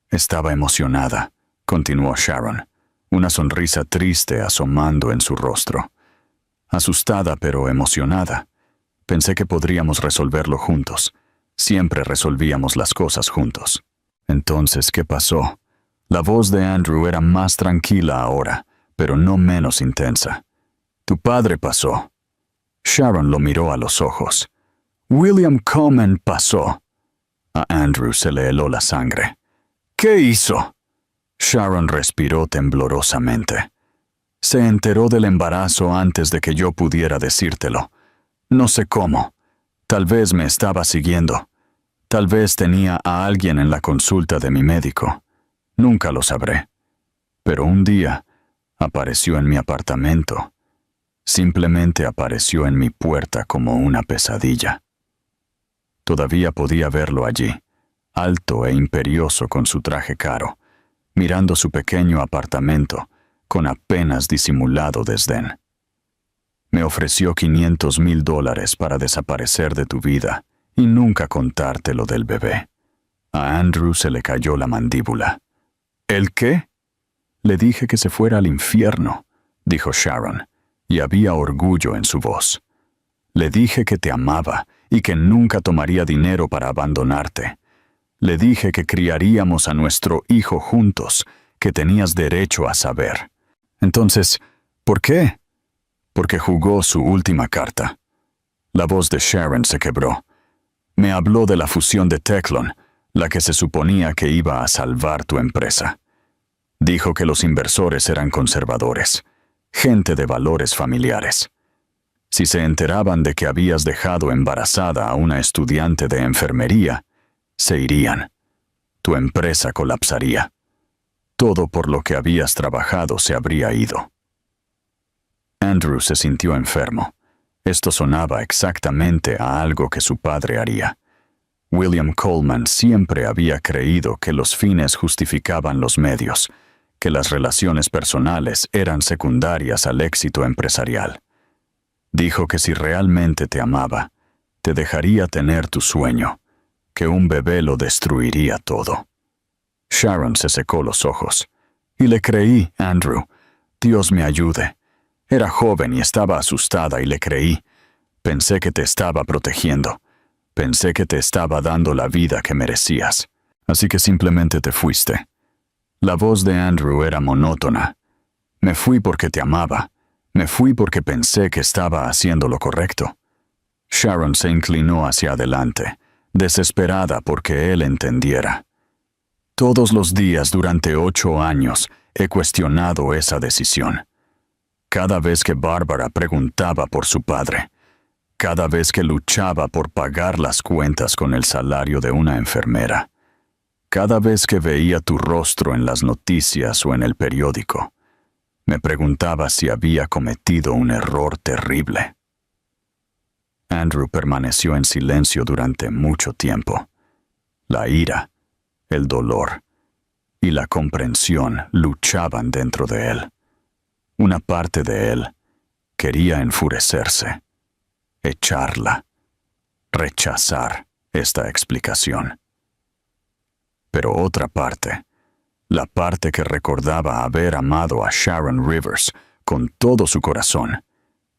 Estaba emocionada, continuó Sharon, una sonrisa triste asomando en su rostro. Asustada pero emocionada. Pensé que podríamos resolverlo juntos. Siempre resolvíamos las cosas juntos. Entonces, ¿qué pasó? La voz de Andrew era más tranquila ahora, pero no menos intensa. Tu padre pasó. Sharon lo miró a los ojos. William Komen pasó. A Andrew se le heló la sangre. ¿Qué hizo? Sharon respiró temblorosamente. Se enteró del embarazo antes de que yo pudiera decírtelo. No sé cómo. Tal vez me estaba siguiendo. Tal vez tenía a alguien en la consulta de mi médico. Nunca lo sabré. Pero un día apareció en mi apartamento. Simplemente apareció en mi puerta como una pesadilla. Todavía podía verlo allí, alto e imperioso con su traje caro, mirando su pequeño apartamento con apenas disimulado desdén. Me ofreció $500,000 para desaparecer de tu vida y nunca contarte lo del bebé. A Andrew se le cayó la mandíbula. ¿El qué? Le dije que se fuera al infierno, dijo Sharon, y había orgullo en su voz. Le dije que te amaba y que nunca tomaría dinero para abandonarte. Le dije que criaríamos a nuestro hijo juntos, que tenías derecho a saber. Entonces, ¿por qué? Porque jugó su última carta. La voz de Sharon se quebró. Me habló de la fusión de Teclon, la que se suponía que iba a salvar tu empresa. Dijo que los inversores eran conservadores, gente de valores familiares. Si se enteraban de que habías dejado embarazada a una estudiante de enfermería, se irían. Tu empresa colapsaría. Todo por lo que habías trabajado se habría ido. Andrew se sintió enfermo. Esto sonaba exactamente a algo que su padre haría. William Coleman siempre había creído que los fines justificaban los medios, que las relaciones personales eran secundarias al éxito empresarial. Dijo que si realmente te amaba, te dejaría tener tu sueño, que un bebé lo destruiría todo. Sharon se secó los ojos. Y le creí, Andrew. Dios me ayude. Era joven y estaba asustada y le creí. Pensé que te estaba protegiendo. Pensé que te estaba dando la vida que merecías. Así que simplemente te fuiste. La voz de Andrew era monótona. Me fui porque te amaba. Me fui porque pensé que estaba haciendo lo correcto. Sharon se inclinó hacia adelante, desesperada porque él entendiera. Todos los días durante 8 años he cuestionado esa decisión. Cada vez que Barbara preguntaba por su padre, cada vez que luchaba por pagar las cuentas con el salario de una enfermera, cada vez que veía tu rostro en las noticias o en el periódico, me preguntaba si había cometido un error terrible. Andrew permaneció en silencio durante mucho tiempo. La ira, el dolor y la comprensión luchaban dentro de él. Una parte de él quería enfurecerse, echarla, rechazar esta explicación. Pero otra parte, la parte que recordaba haber amado a Sharon Rivers con todo su corazón,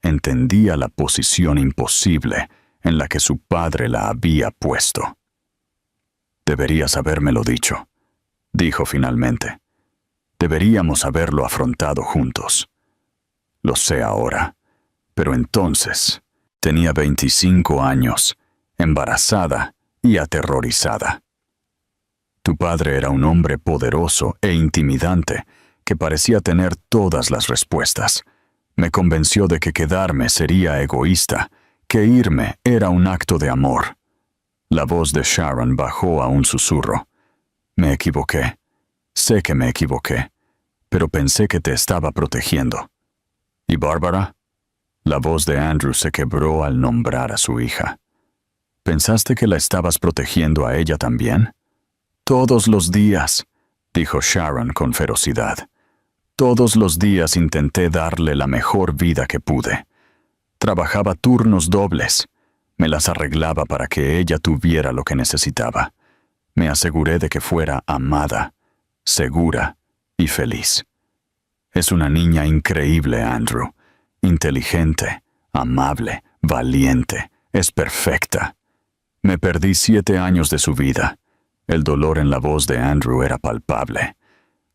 entendía la posición imposible en la que su padre la había puesto. Deberías habérmelo dicho, dijo finalmente. Deberíamos haberlo afrontado juntos. Lo sé ahora, pero entonces tenía 25 años, embarazada y aterrorizada. Tu padre era un hombre poderoso e intimidante que parecía tener todas las respuestas. Me convenció de que quedarme sería egoísta, que irme era un acto de amor. La voz de Sharon bajó a un susurro. Me equivoqué. Sé que me equivoqué, pero pensé que te estaba protegiendo. ¿Y Bárbara? La voz de Andrew se quebró al nombrar a su hija. ¿Pensaste que la estabas protegiendo a ella también? Todos los días, dijo Sharon con ferocidad. Todos los días intenté darle la mejor vida que pude. Trabajaba turnos dobles. Me las arreglaba para que ella tuviera lo que necesitaba. Me aseguré de que fuera amada, segura y feliz. Es una niña increíble, Andrew. Inteligente, amable, valiente, es perfecta. Me perdí 7 años de su vida. El dolor en la voz de Andrew era palpable.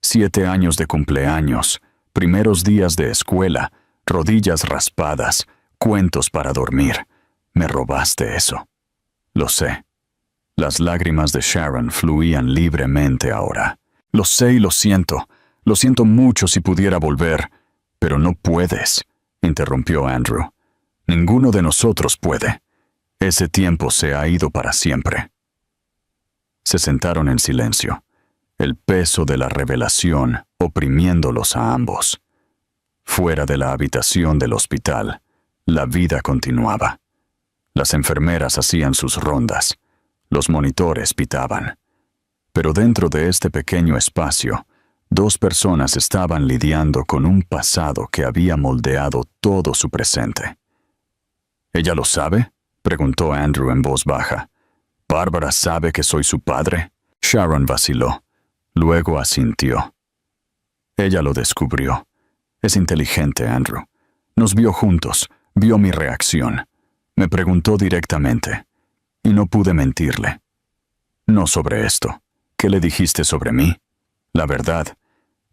7 años de cumpleaños, primeros días de escuela, rodillas raspadas, cuentos para dormir. Me robaste eso. Lo sé. Las lágrimas de Sharon fluían libremente ahora. Lo sé y lo siento. Lo siento mucho si pudiera volver. Pero no puedes, interrumpió Andrew. Ninguno de nosotros puede. Ese tiempo se ha ido para siempre. Se sentaron en silencio, el peso de la revelación oprimiéndolos a ambos. Fuera de la habitación del hospital, la vida continuaba. Las enfermeras hacían sus rondas, los monitores pitaban. Pero dentro de este pequeño espacio, 2 personas estaban lidiando con un pasado que había moldeado todo su presente. ¿Ella lo sabe?, preguntó Andrew en voz baja. ¿Bárbara sabe que soy su padre? Sharon vaciló. Luego asintió. Ella lo descubrió. Es inteligente, Andrew. Nos vio juntos, vio mi reacción. Me preguntó directamente. Y no pude mentirle. No sobre esto. ¿Qué le dijiste sobre mí? La verdad,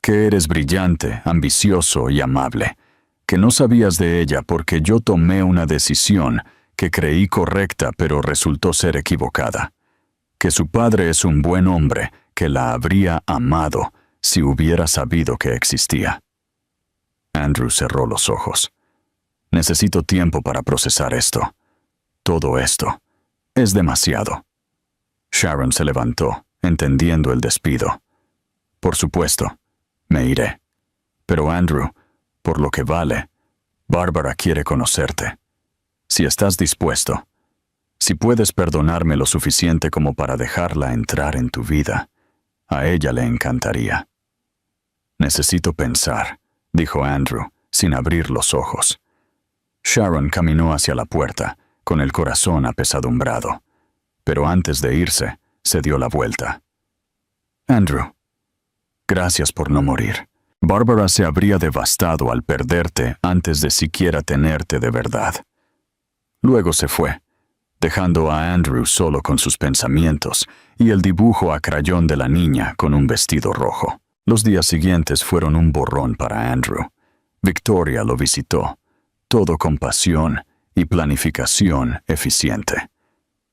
que eres brillante, ambicioso y amable. Que no sabías de ella porque yo tomé una decisión que creí correcta pero resultó ser equivocada. Que su padre es un buen hombre que la habría amado si hubiera sabido que existía. Andrew cerró los ojos. Necesito tiempo para procesar esto. Todo esto. Es demasiado. Sharon se levantó, entendiendo el despido. Por supuesto, me iré. Pero Andrew, por lo que vale, Bárbara quiere conocerte. Si estás dispuesto, si puedes perdonarme lo suficiente como para dejarla entrar en tu vida, a ella le encantaría. Necesito pensar, dijo Andrew, sin abrir los ojos. Sharon caminó hacia la puerta, con el corazón apesadumbrado, pero antes de irse, se dio la vuelta. Andrew, gracias por no morir. Bárbara se habría devastado al perderte antes de siquiera tenerte de verdad. Luego se fue, dejando a Andrew solo con sus pensamientos y el dibujo a crayón de la niña con un vestido rojo. Los días siguientes fueron un borrón para Andrew. Victoria lo visitó, todo con pasión y planificación eficiente.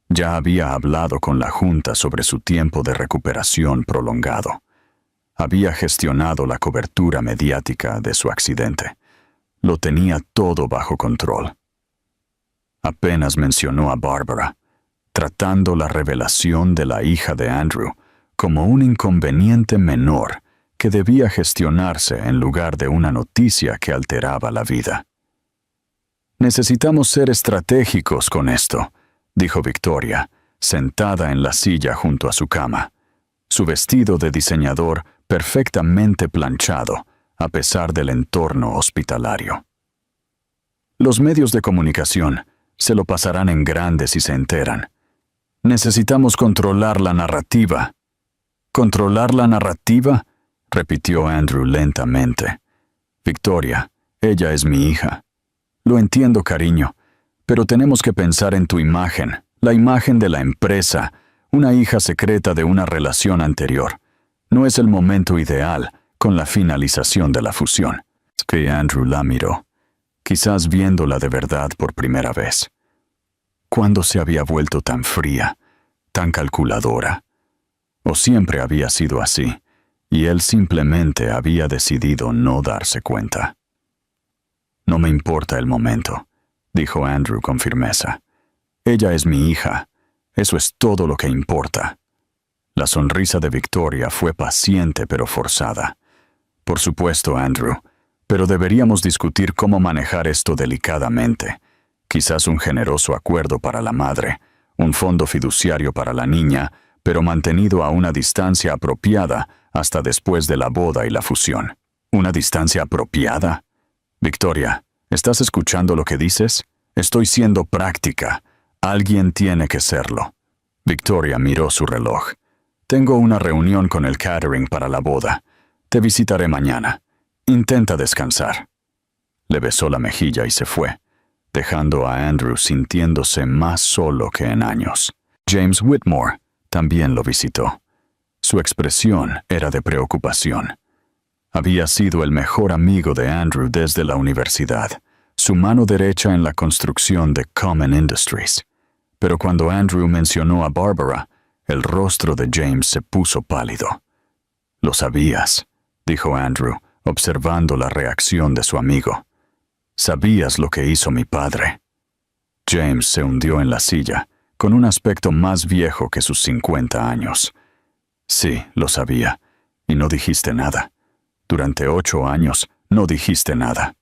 Ya había hablado con la Junta sobre su tiempo de recuperación prolongado. Había gestionado la cobertura mediática de su accidente. Lo tenía todo bajo control. Apenas mencionó a Bárbara, tratando la revelación de la hija de Andrew como un inconveniente menor que debía gestionarse en lugar de una noticia que alteraba la vida. Necesitamos ser estratégicos con esto, dijo Victoria, sentada en la silla junto a su cama, su vestido de diseñador perfectamente planchado, a pesar del entorno hospitalario. Los medios de comunicación se lo pasarán en grande si se enteran. Necesitamos controlar la narrativa. ¿Controlar la narrativa?, repitió Andrew lentamente. Victoria, ella es mi hija. Lo entiendo, cariño, pero tenemos que pensar en tu imagen, la imagen de la empresa, una hija secreta de una relación anterior. No es el momento ideal con la finalización de la fusión. Que Andrew la miró, quizás viéndola de verdad por primera vez. ¿Cuándo se había vuelto tan fría, tan calculadora? ¿O siempre había sido así, y él simplemente había decidido no darse cuenta? No me importa el momento, dijo Andrew con firmeza. Ella es mi hija. Eso es todo lo que importa. La sonrisa de Victoria fue paciente pero forzada. Por supuesto, Andrew, pero deberíamos discutir cómo manejar esto delicadamente. Quizás un generoso acuerdo para la madre, un fondo fiduciario para la niña, pero mantenido a una distancia apropiada hasta después de la boda y la fusión. ¿Una distancia apropiada? Victoria, ¿estás escuchando lo que dices? Estoy siendo práctica. Alguien tiene que serlo. Victoria miró su reloj. Tengo una reunión con el catering para la boda. Te visitaré mañana. Intenta descansar. Le besó la mejilla y se fue, dejando a Andrew sintiéndose más solo que en años. James Whitmore también lo visitó. Su expresión era de preocupación. Había sido el mejor amigo de Andrew desde la universidad, su mano derecha en la construcción de Common Industries. Pero cuando Andrew mencionó a Bárbara, el rostro de James se puso pálido. «Lo sabías», dijo Andrew, observando la reacción de su amigo. «Sabías lo que hizo mi padre». James se hundió en la silla, con un aspecto más viejo que sus 50 años. «Sí, lo sabía, y no dijiste nada. Durante 8 años no dijiste nada.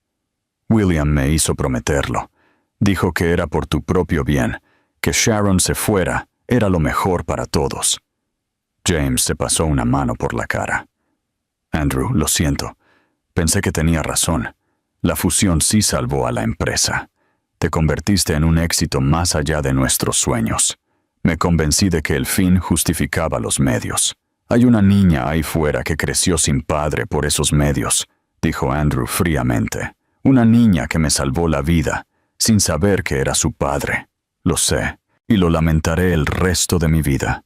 William me hizo prometerlo. Dijo que era por tu propio bien, que Sharon se fuera era lo mejor para todos». James se pasó una mano por la cara. «Andrew, lo siento. Pensé que tenía razón. La fusión sí salvó a la empresa. Te convertiste en un éxito más allá de nuestros sueños. Me convencí de que el fin justificaba los medios. Hay una niña ahí fuera que creció sin padre por esos medios», dijo Andrew fríamente. «Una niña que me salvó la vida, sin saber que era su padre. Lo sé, y lo lamentaré el resto de mi vida».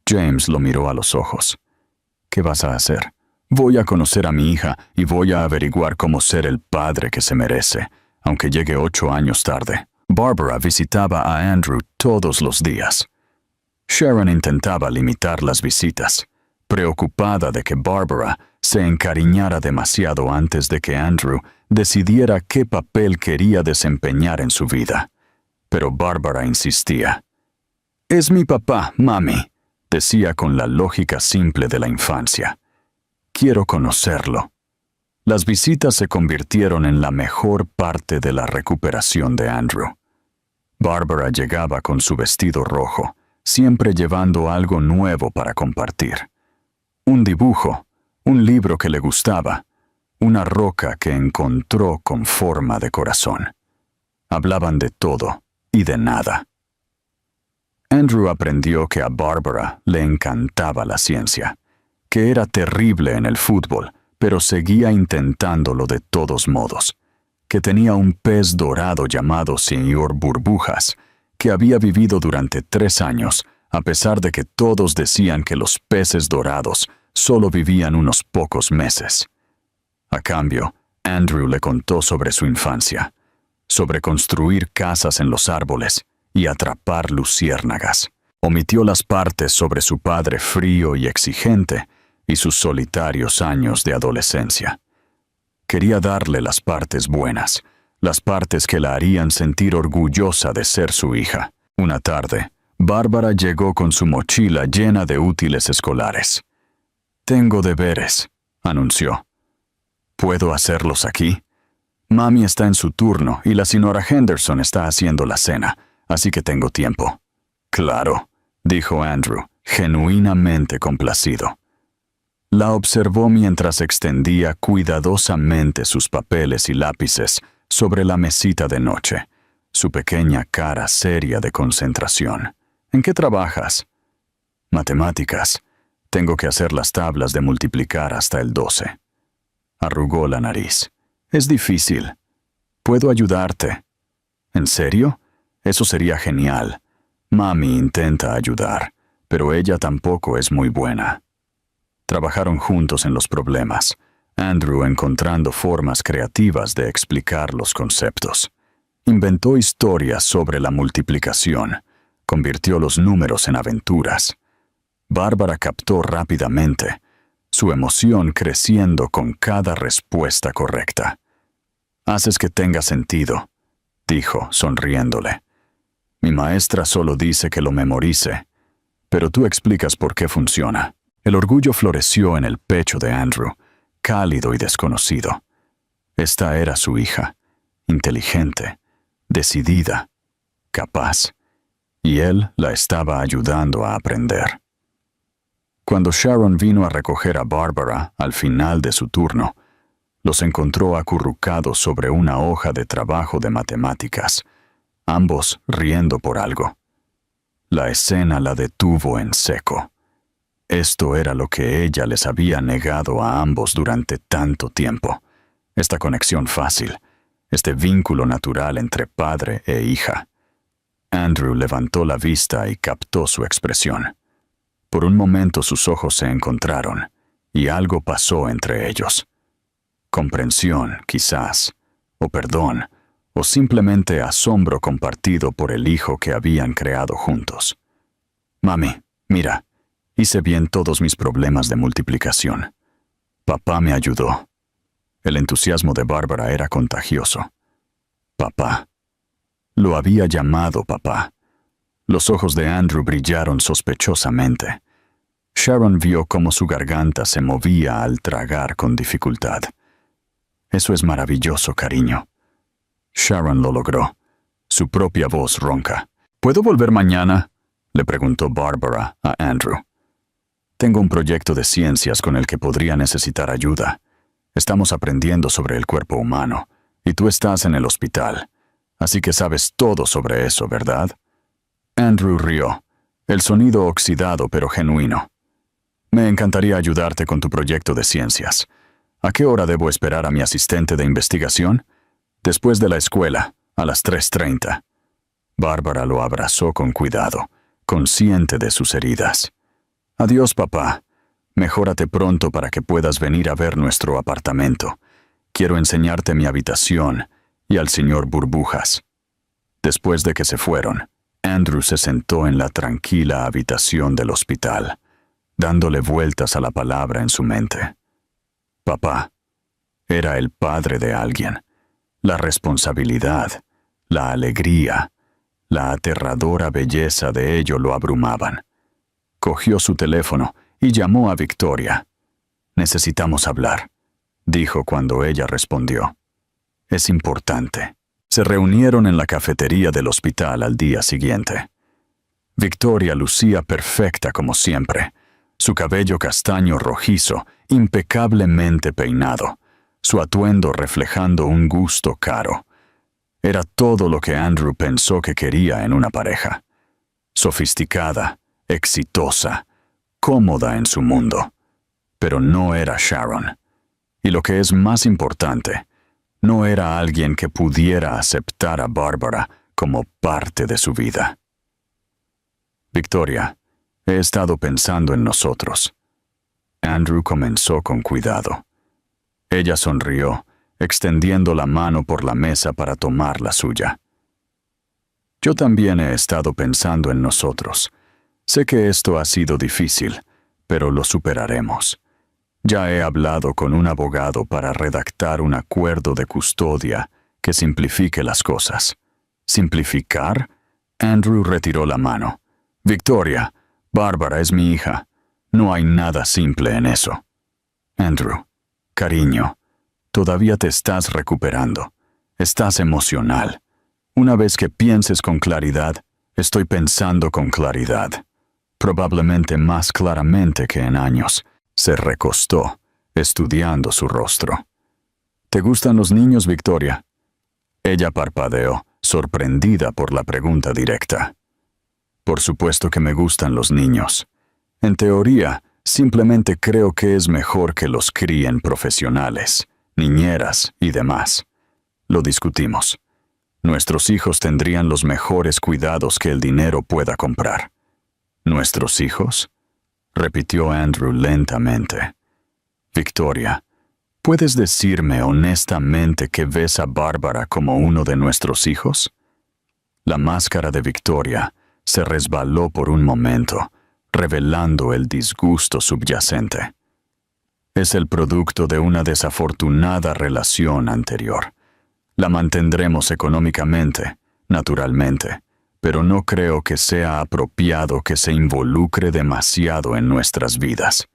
James lo miró a los ojos. «¿Qué vas a hacer?» «Voy a conocer a mi hija y voy a averiguar cómo ser el padre que se merece, aunque llegue 8 años tarde». Bárbara visitaba a Andrew todos los días. Sharon intentaba limitar las visitas, preocupada de que Bárbara se encariñara demasiado antes de que Andrew decidiera qué papel quería desempeñar en su vida. Pero Bárbara insistía. «Es mi papá, mami», decía con la lógica simple de la infancia. Quiero conocerlo. Las visitas se convirtieron en la mejor parte de la recuperación de Andrew. Barbara llegaba con su vestido rojo, siempre llevando algo nuevo para compartir. Un dibujo, un libro que le gustaba, una roca que encontró con forma de corazón. Hablaban de todo y de nada. Andrew aprendió que a Barbara le encantaba la ciencia, que era terrible en el fútbol, pero seguía intentándolo de todos modos, que tenía un pez dorado llamado Señor Burbujas, que había vivido durante 3 años, a pesar de que todos decían que los peces dorados solo vivían unos pocos meses. A cambio, Andrew le contó sobre su infancia, sobre construir casas en los árboles y atrapar luciérnagas. Omitió las partes sobre su padre frío y exigente y sus solitarios años de adolescencia. Quería darle las partes buenas, las partes que la harían sentir orgullosa de ser su hija. Una tarde, Bárbara llegó con su mochila llena de útiles escolares. «Tengo deberes», anunció. «¿Puedo hacerlos aquí? Mami está en su turno y la señora Henderson está haciendo la cena, así que tengo tiempo». «Claro», dijo Andrew, genuinamente complacido. La observó mientras extendía cuidadosamente sus papeles y lápices sobre la mesita de noche, su pequeña cara seria de concentración. «¿En qué trabajas?» «Matemáticas. Tengo que hacer las tablas de multiplicar hasta el 12». Arrugó la nariz. «Es difícil. ¿Puedo ayudarte?» «¿En serio? Eso sería genial. Mami intenta ayudar, pero ella tampoco es muy buena». Trabajaron juntos en los problemas, Andrew encontrando formas creativas de explicar los conceptos. Inventó historias sobre la multiplicación, convirtió los números en aventuras. Bárbara captó rápidamente, su emoción creciendo con cada respuesta correcta. «Haces que tenga sentido», dijo, sonriéndole. «Mi maestra solo dice que lo memorice, pero tú explicas por qué funciona». El orgullo floreció en el pecho de Andrew, cálido y desconocido. Esta era su hija, inteligente, decidida, capaz, y él la estaba ayudando a aprender. Cuando Sharon vino a recoger a Barbara al final de su turno, los encontró acurrucados sobre una hoja de trabajo de matemáticas, ambos riendo por algo. La escena la detuvo en seco. Esto era lo que ella les había negado a ambos durante tanto tiempo. Esta conexión fácil, este vínculo natural entre padre e hija. Andrew levantó la vista y captó su expresión. Por un momento sus ojos se encontraron, y algo pasó entre ellos. Comprensión, quizás, o perdón, o simplemente asombro compartido por el hijo que habían creado juntos. «Mami, mira. Hice bien todos mis problemas de multiplicación. Papá me ayudó». El entusiasmo de Bárbara era contagioso. «Papá». Lo había llamado papá. Los ojos de Andrew brillaron sospechosamente. Sharon vio cómo su garganta se movía al tragar con dificultad. «Eso es maravilloso, cariño». Sharon lo logró. Su propia voz ronca. «¿Puedo volver mañana?», le preguntó Bárbara a Andrew. «Tengo un proyecto de ciencias con el que podría necesitar ayuda. Estamos aprendiendo sobre el cuerpo humano, y tú estás en el hospital. Así que sabes todo sobre eso, ¿verdad?» Andrew rió, el sonido oxidado pero genuino. «Me encantaría ayudarte con tu proyecto de ciencias. ¿A qué hora debo esperar a mi asistente de investigación?» «Después de la escuela, a las 3:30. Bárbara lo abrazó con cuidado, consciente de sus heridas. «Adiós, papá. Mejórate pronto para que puedas venir a ver nuestro apartamento. Quiero enseñarte mi habitación y al señor Burbujas». Después de que se fueron, Andrew se sentó en la tranquila habitación del hospital, dándole vueltas a la palabra en su mente. Papá era el padre de alguien. La responsabilidad, la alegría, la aterradora belleza de ello lo abrumaban. Cogió su teléfono y llamó a Victoria. Necesitamos hablar, dijo cuando ella respondió. Es importante. Se reunieron en la cafetería del hospital al día siguiente. Victoria lucía perfecta como siempre, su cabello castaño rojizo, impecablemente peinado, su atuendo reflejando un gusto caro. Era todo lo que Andrew pensó que quería en una pareja. Sofisticada, exitosa, cómoda en su mundo. Pero no era Sharon. Y lo que es más importante, no era alguien que pudiera aceptar a Barbara como parte de su vida. Victoria, he estado pensando en nosotros. Andrew comenzó con cuidado. Ella sonrió, extendiendo la mano por la mesa para tomar la suya. Yo también he estado pensando en nosotros. Sé que esto ha sido difícil, pero lo superaremos. Ya he hablado con un abogado para redactar un acuerdo de custodia que simplifique las cosas. ¿Simplificar? Andrew retiró la mano. Victoria, Bárbara es mi hija. No hay nada simple en eso. Andrew, cariño, todavía te estás recuperando. Estás emocional. Una vez que pienses con claridad, estoy pensando con claridad. Probablemente más claramente que en años. Se recostó, estudiando su rostro. ¿Te gustan los niños, Victoria? Ella parpadeó, sorprendida por la pregunta directa. Por supuesto que me gustan los niños. En teoría, simplemente creo que es mejor que los críen profesionales, niñeras y demás. Lo discutimos. Nuestros hijos tendrían los mejores cuidados que el dinero pueda comprar. ¿Nuestros hijos? Repitió Andrew lentamente. Victoria, ¿puedes decirme honestamente que ves a Bárbara como uno de nuestros hijos? La máscara de Victoria se resbaló por un momento, revelando el disgusto subyacente. Es el producto de una desafortunada relación anterior. La mantendremos económicamente, naturalmente, pero no creo que sea apropiado que se involucre demasiado en nuestras vidas.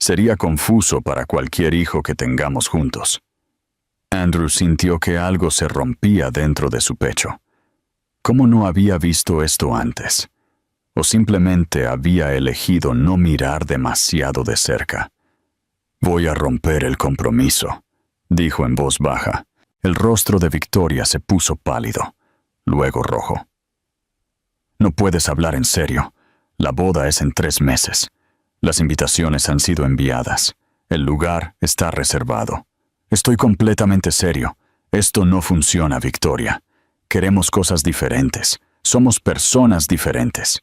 Sería confuso para cualquier hijo que tengamos juntos. Andrew sintió que algo se rompía dentro de su pecho. ¿Cómo no había visto esto antes? ¿O simplemente había elegido no mirar demasiado de cerca? Voy a romper el compromiso, dijo en voz baja. El rostro de Victoria se puso pálido, luego rojo. No puedes hablar en serio. La boda es en 3 meses. Las invitaciones han sido enviadas. El lugar está reservado. Estoy completamente serio. Esto no funciona, Victoria. Queremos cosas diferentes. Somos personas diferentes.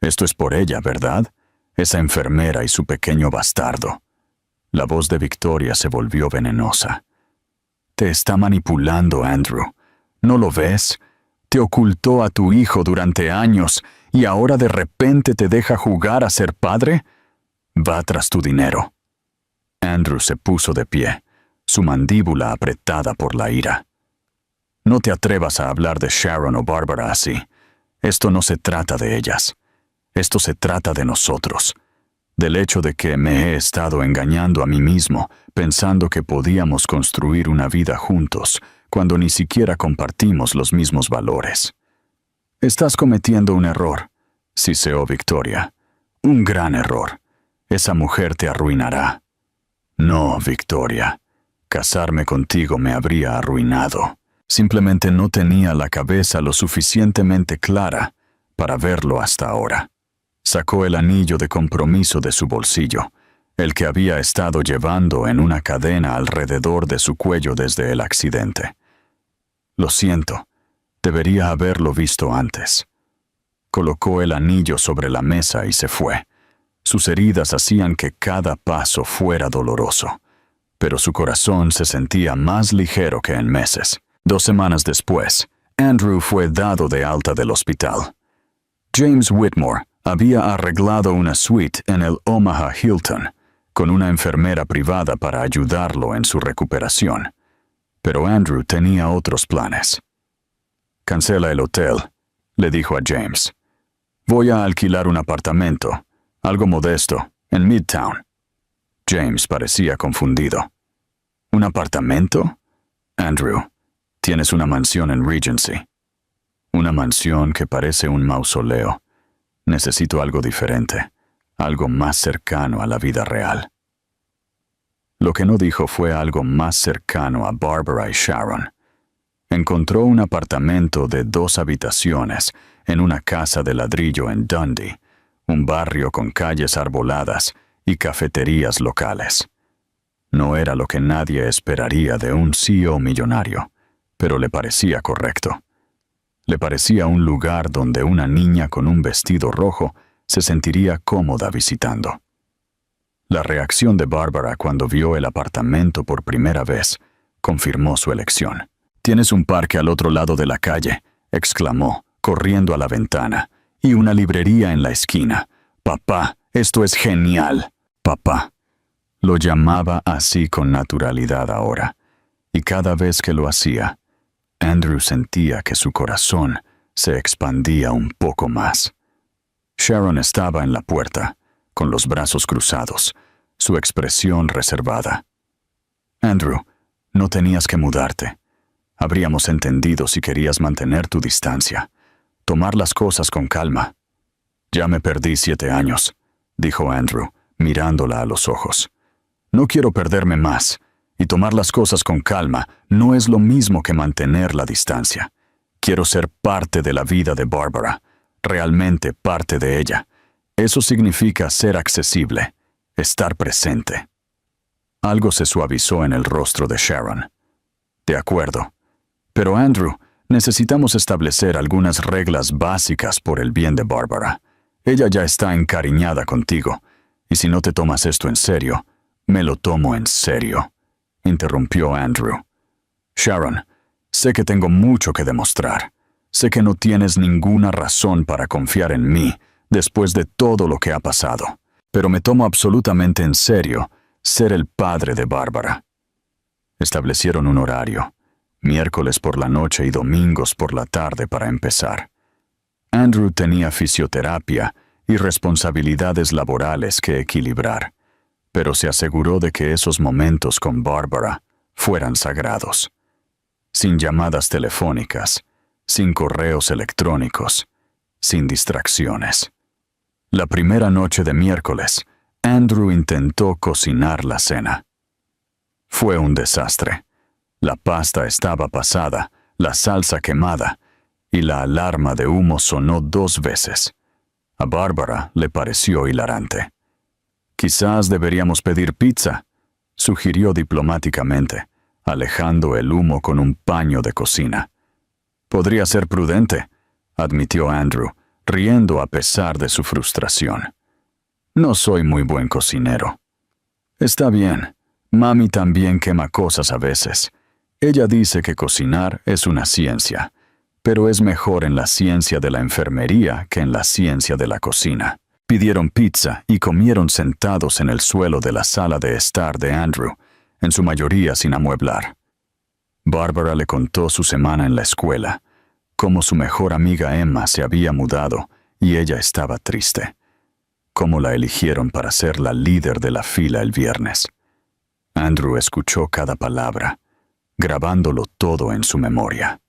Esto es por ella, ¿verdad? Esa enfermera y su pequeño bastardo. La voz de Victoria se volvió venenosa. Te está manipulando, Andrew. ¿No lo ves? Te ocultó a tu hijo durante años y ahora de repente te deja jugar a ser padre. Va tras tu dinero. Andrew se puso de pie, su mandíbula apretada por la ira. No te atrevas a hablar de Sharon o Bárbara así. Esto no se trata de ellas. Esto se trata de nosotros. Del hecho de que me he estado engañando a mí mismo, pensando que podíamos construir una vida juntos, cuando ni siquiera compartimos los mismos valores. Estás cometiendo un error, siseó Victoria. Un gran error. Esa mujer te arruinará. No, Victoria. Casarme contigo me habría arruinado. Simplemente no tenía la cabeza lo suficientemente clara para verlo hasta ahora. Sacó el anillo de compromiso de su bolsillo, el que había estado llevando en una cadena alrededor de su cuello desde el accidente. Lo siento, debería haberlo visto antes. Colocó el anillo sobre la mesa y se fue. Sus heridas hacían que cada paso fuera doloroso, pero su corazón se sentía más ligero que en meses. 2 semanas después, Andrew fue dado de alta del hospital. James Whitmore había arreglado una suite en el Omaha Hilton, con una enfermera privada para ayudarlo en su recuperación. Pero Andrew tenía otros planes. Cancela el hotel, le dijo a James. Voy a alquilar un apartamento, algo modesto, en Midtown. James parecía confundido. ¿Un apartamento? Andrew, tienes una mansión en Regency. Una mansión que parece un mausoleo. Necesito algo diferente, algo más cercano a la vida real. Lo que no dijo fue algo más cercano a Barbara y Sharon. Encontró un apartamento de 2 habitaciones en una casa de ladrillo en Dundee, un barrio con calles arboladas y cafeterías locales. No era lo que nadie esperaría de un CEO millonario, pero le parecía correcto. Le parecía un lugar donde una niña con un vestido rojo se sentiría cómoda visitando. La reacción de Barbara cuando vio el apartamento por primera vez confirmó su elección. «Tienes un parque al otro lado de la calle», exclamó, corriendo a la ventana, «y una librería en la esquina. Papá, esto es genial». Papá. Lo llamaba así con naturalidad ahora, y cada vez que lo hacía, Andrew sentía que su corazón se expandía un poco más. Sharon estaba en la puerta, con los brazos cruzados, su expresión reservada. «Andrew, no tenías que mudarte. Habríamos entendido si querías mantener tu distancia, tomar las cosas con calma». «Ya me perdí 7 años», dijo Andrew, mirándola a los ojos. «No quiero perderme más, y tomar las cosas con calma no es lo mismo que mantener la distancia. Quiero ser parte de la vida de Barbara, realmente parte de ella. Eso significa ser accesible, estar presente». Algo se suavizó en el rostro de Sharon. «De acuerdo. Pero Andrew, necesitamos establecer algunas reglas básicas por el bien de Barbara. Ella ya está encariñada contigo, y si no te tomas esto en serio, me lo tomo en serio», interrumpió Andrew. «Sharon, sé que tengo mucho que demostrar. Sé que no tienes ninguna razón para confiar en mí después de todo lo que ha pasado, pero me tomo absolutamente en serio ser el padre de Barbara». Establecieron un horario, miércoles por la noche y domingos por la tarde para empezar. Andrew tenía fisioterapia y responsabilidades laborales que equilibrar, pero se aseguró de que esos momentos con Barbara fueran sagrados. Sin llamadas telefónicas, sin correos electrónicos, sin distracciones. La primera noche de miércoles, Andrew intentó cocinar la cena. Fue un desastre. La pasta estaba pasada, la salsa quemada, y la alarma de humo sonó 2 veces. A Barbara le pareció hilarante. «Quizás deberíamos pedir pizza», sugirió diplomáticamente, alejando el humo con un paño de cocina. «Podría ser prudente», admitió Andrew, riendo a pesar de su frustración. «No soy muy buen cocinero». «Está bien. Mami también quema cosas a veces. Ella dice que cocinar es una ciencia, pero es mejor en la ciencia de la enfermería que en la ciencia de la cocina». Pidieron pizza y comieron sentados en el suelo de la sala de estar de Andrew, en su mayoría sin amueblar. Barbara le contó su semana en la escuela, cómo su mejor amiga Emma se había mudado y ella estaba triste, cómo la eligieron para ser la líder de la fila el viernes. Andrew escuchó cada palabra, grabándolo todo en su memoria.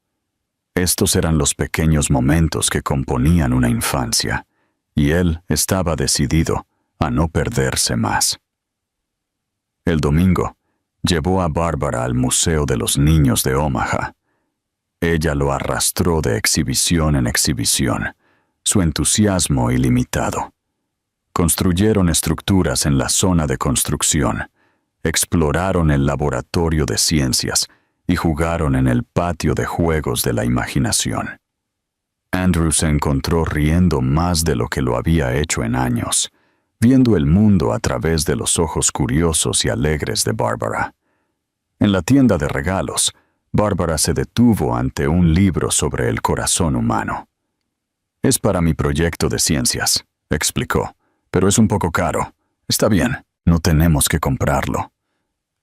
Estos eran los pequeños momentos que componían una infancia, y él estaba decidido a no perderse más. El domingo, llevó a Barbara al Museo de los Niños de Omaha. Ella lo arrastró de exhibición en exhibición, su entusiasmo ilimitado. Construyeron estructuras en la zona de construcción, exploraron el laboratorio de ciencias y jugaron en el patio de juegos de la imaginación. Andrew se encontró riendo más de lo que lo había hecho en años, viendo el mundo a través de los ojos curiosos y alegres de Barbara. En la tienda de regalos, Barbara se detuvo ante un libro sobre el corazón humano. «Es para mi proyecto de ciencias», explicó, «pero es un poco caro. Está bien, no tenemos que comprarlo».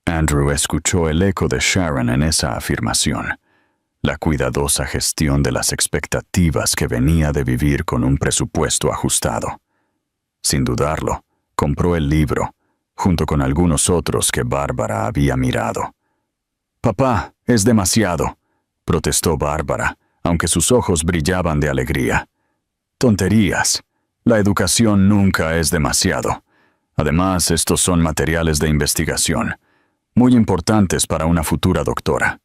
Andrew escuchó el eco de Sharon en esa afirmación, la cuidadosa gestión de las expectativas que venía de vivir con un presupuesto ajustado. Sin dudarlo, compró el libro, junto con algunos otros que Bárbara había mirado. «Papá, es demasiado», protestó Bárbara, aunque sus ojos brillaban de alegría. «Tonterías. La educación nunca es demasiado. Además, estos son materiales de investigación, muy importantes para una futura doctora».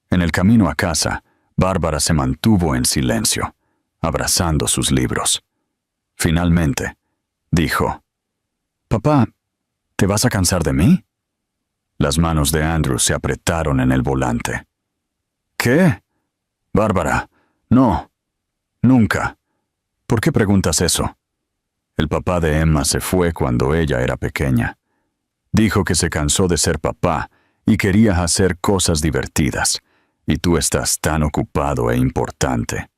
En el camino a casa, Bárbara se mantuvo en silencio, abrazando sus libros. Finalmente, dijo: «Papá, ¿te vas a cansar de mí?». Las manos de Andrew se apretaron en el volante. «¿Qué? Bárbara, no, nunca. ¿Por qué preguntas eso?». El papá de Emma se fue cuando ella era pequeña. Dijo que se cansó de ser papá y quería hacer cosas divertidas, y tú estás tan ocupado e importante.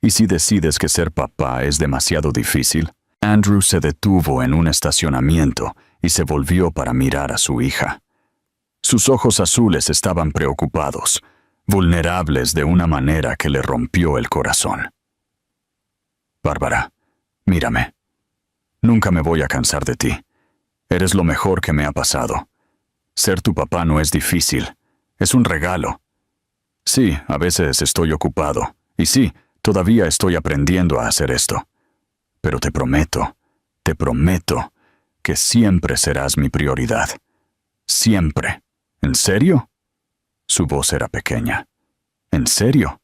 ¿Y si decides que ser papá es demasiado difícil? Andrew se detuvo en un estacionamiento y se volvió para mirar a su hija. Sus ojos azules estaban preocupados, vulnerables de una manera que le rompió el corazón. «Bárbara, mírame. Nunca me voy a cansar de ti. Eres lo mejor que me ha pasado. Ser tu papá no es difícil, es un regalo. Sí, a veces estoy ocupado, y sí, todavía estoy aprendiendo a hacer esto. Pero te prometo que siempre serás mi prioridad. Siempre. ¿En serio?». Su voz era pequeña. «¿En serio?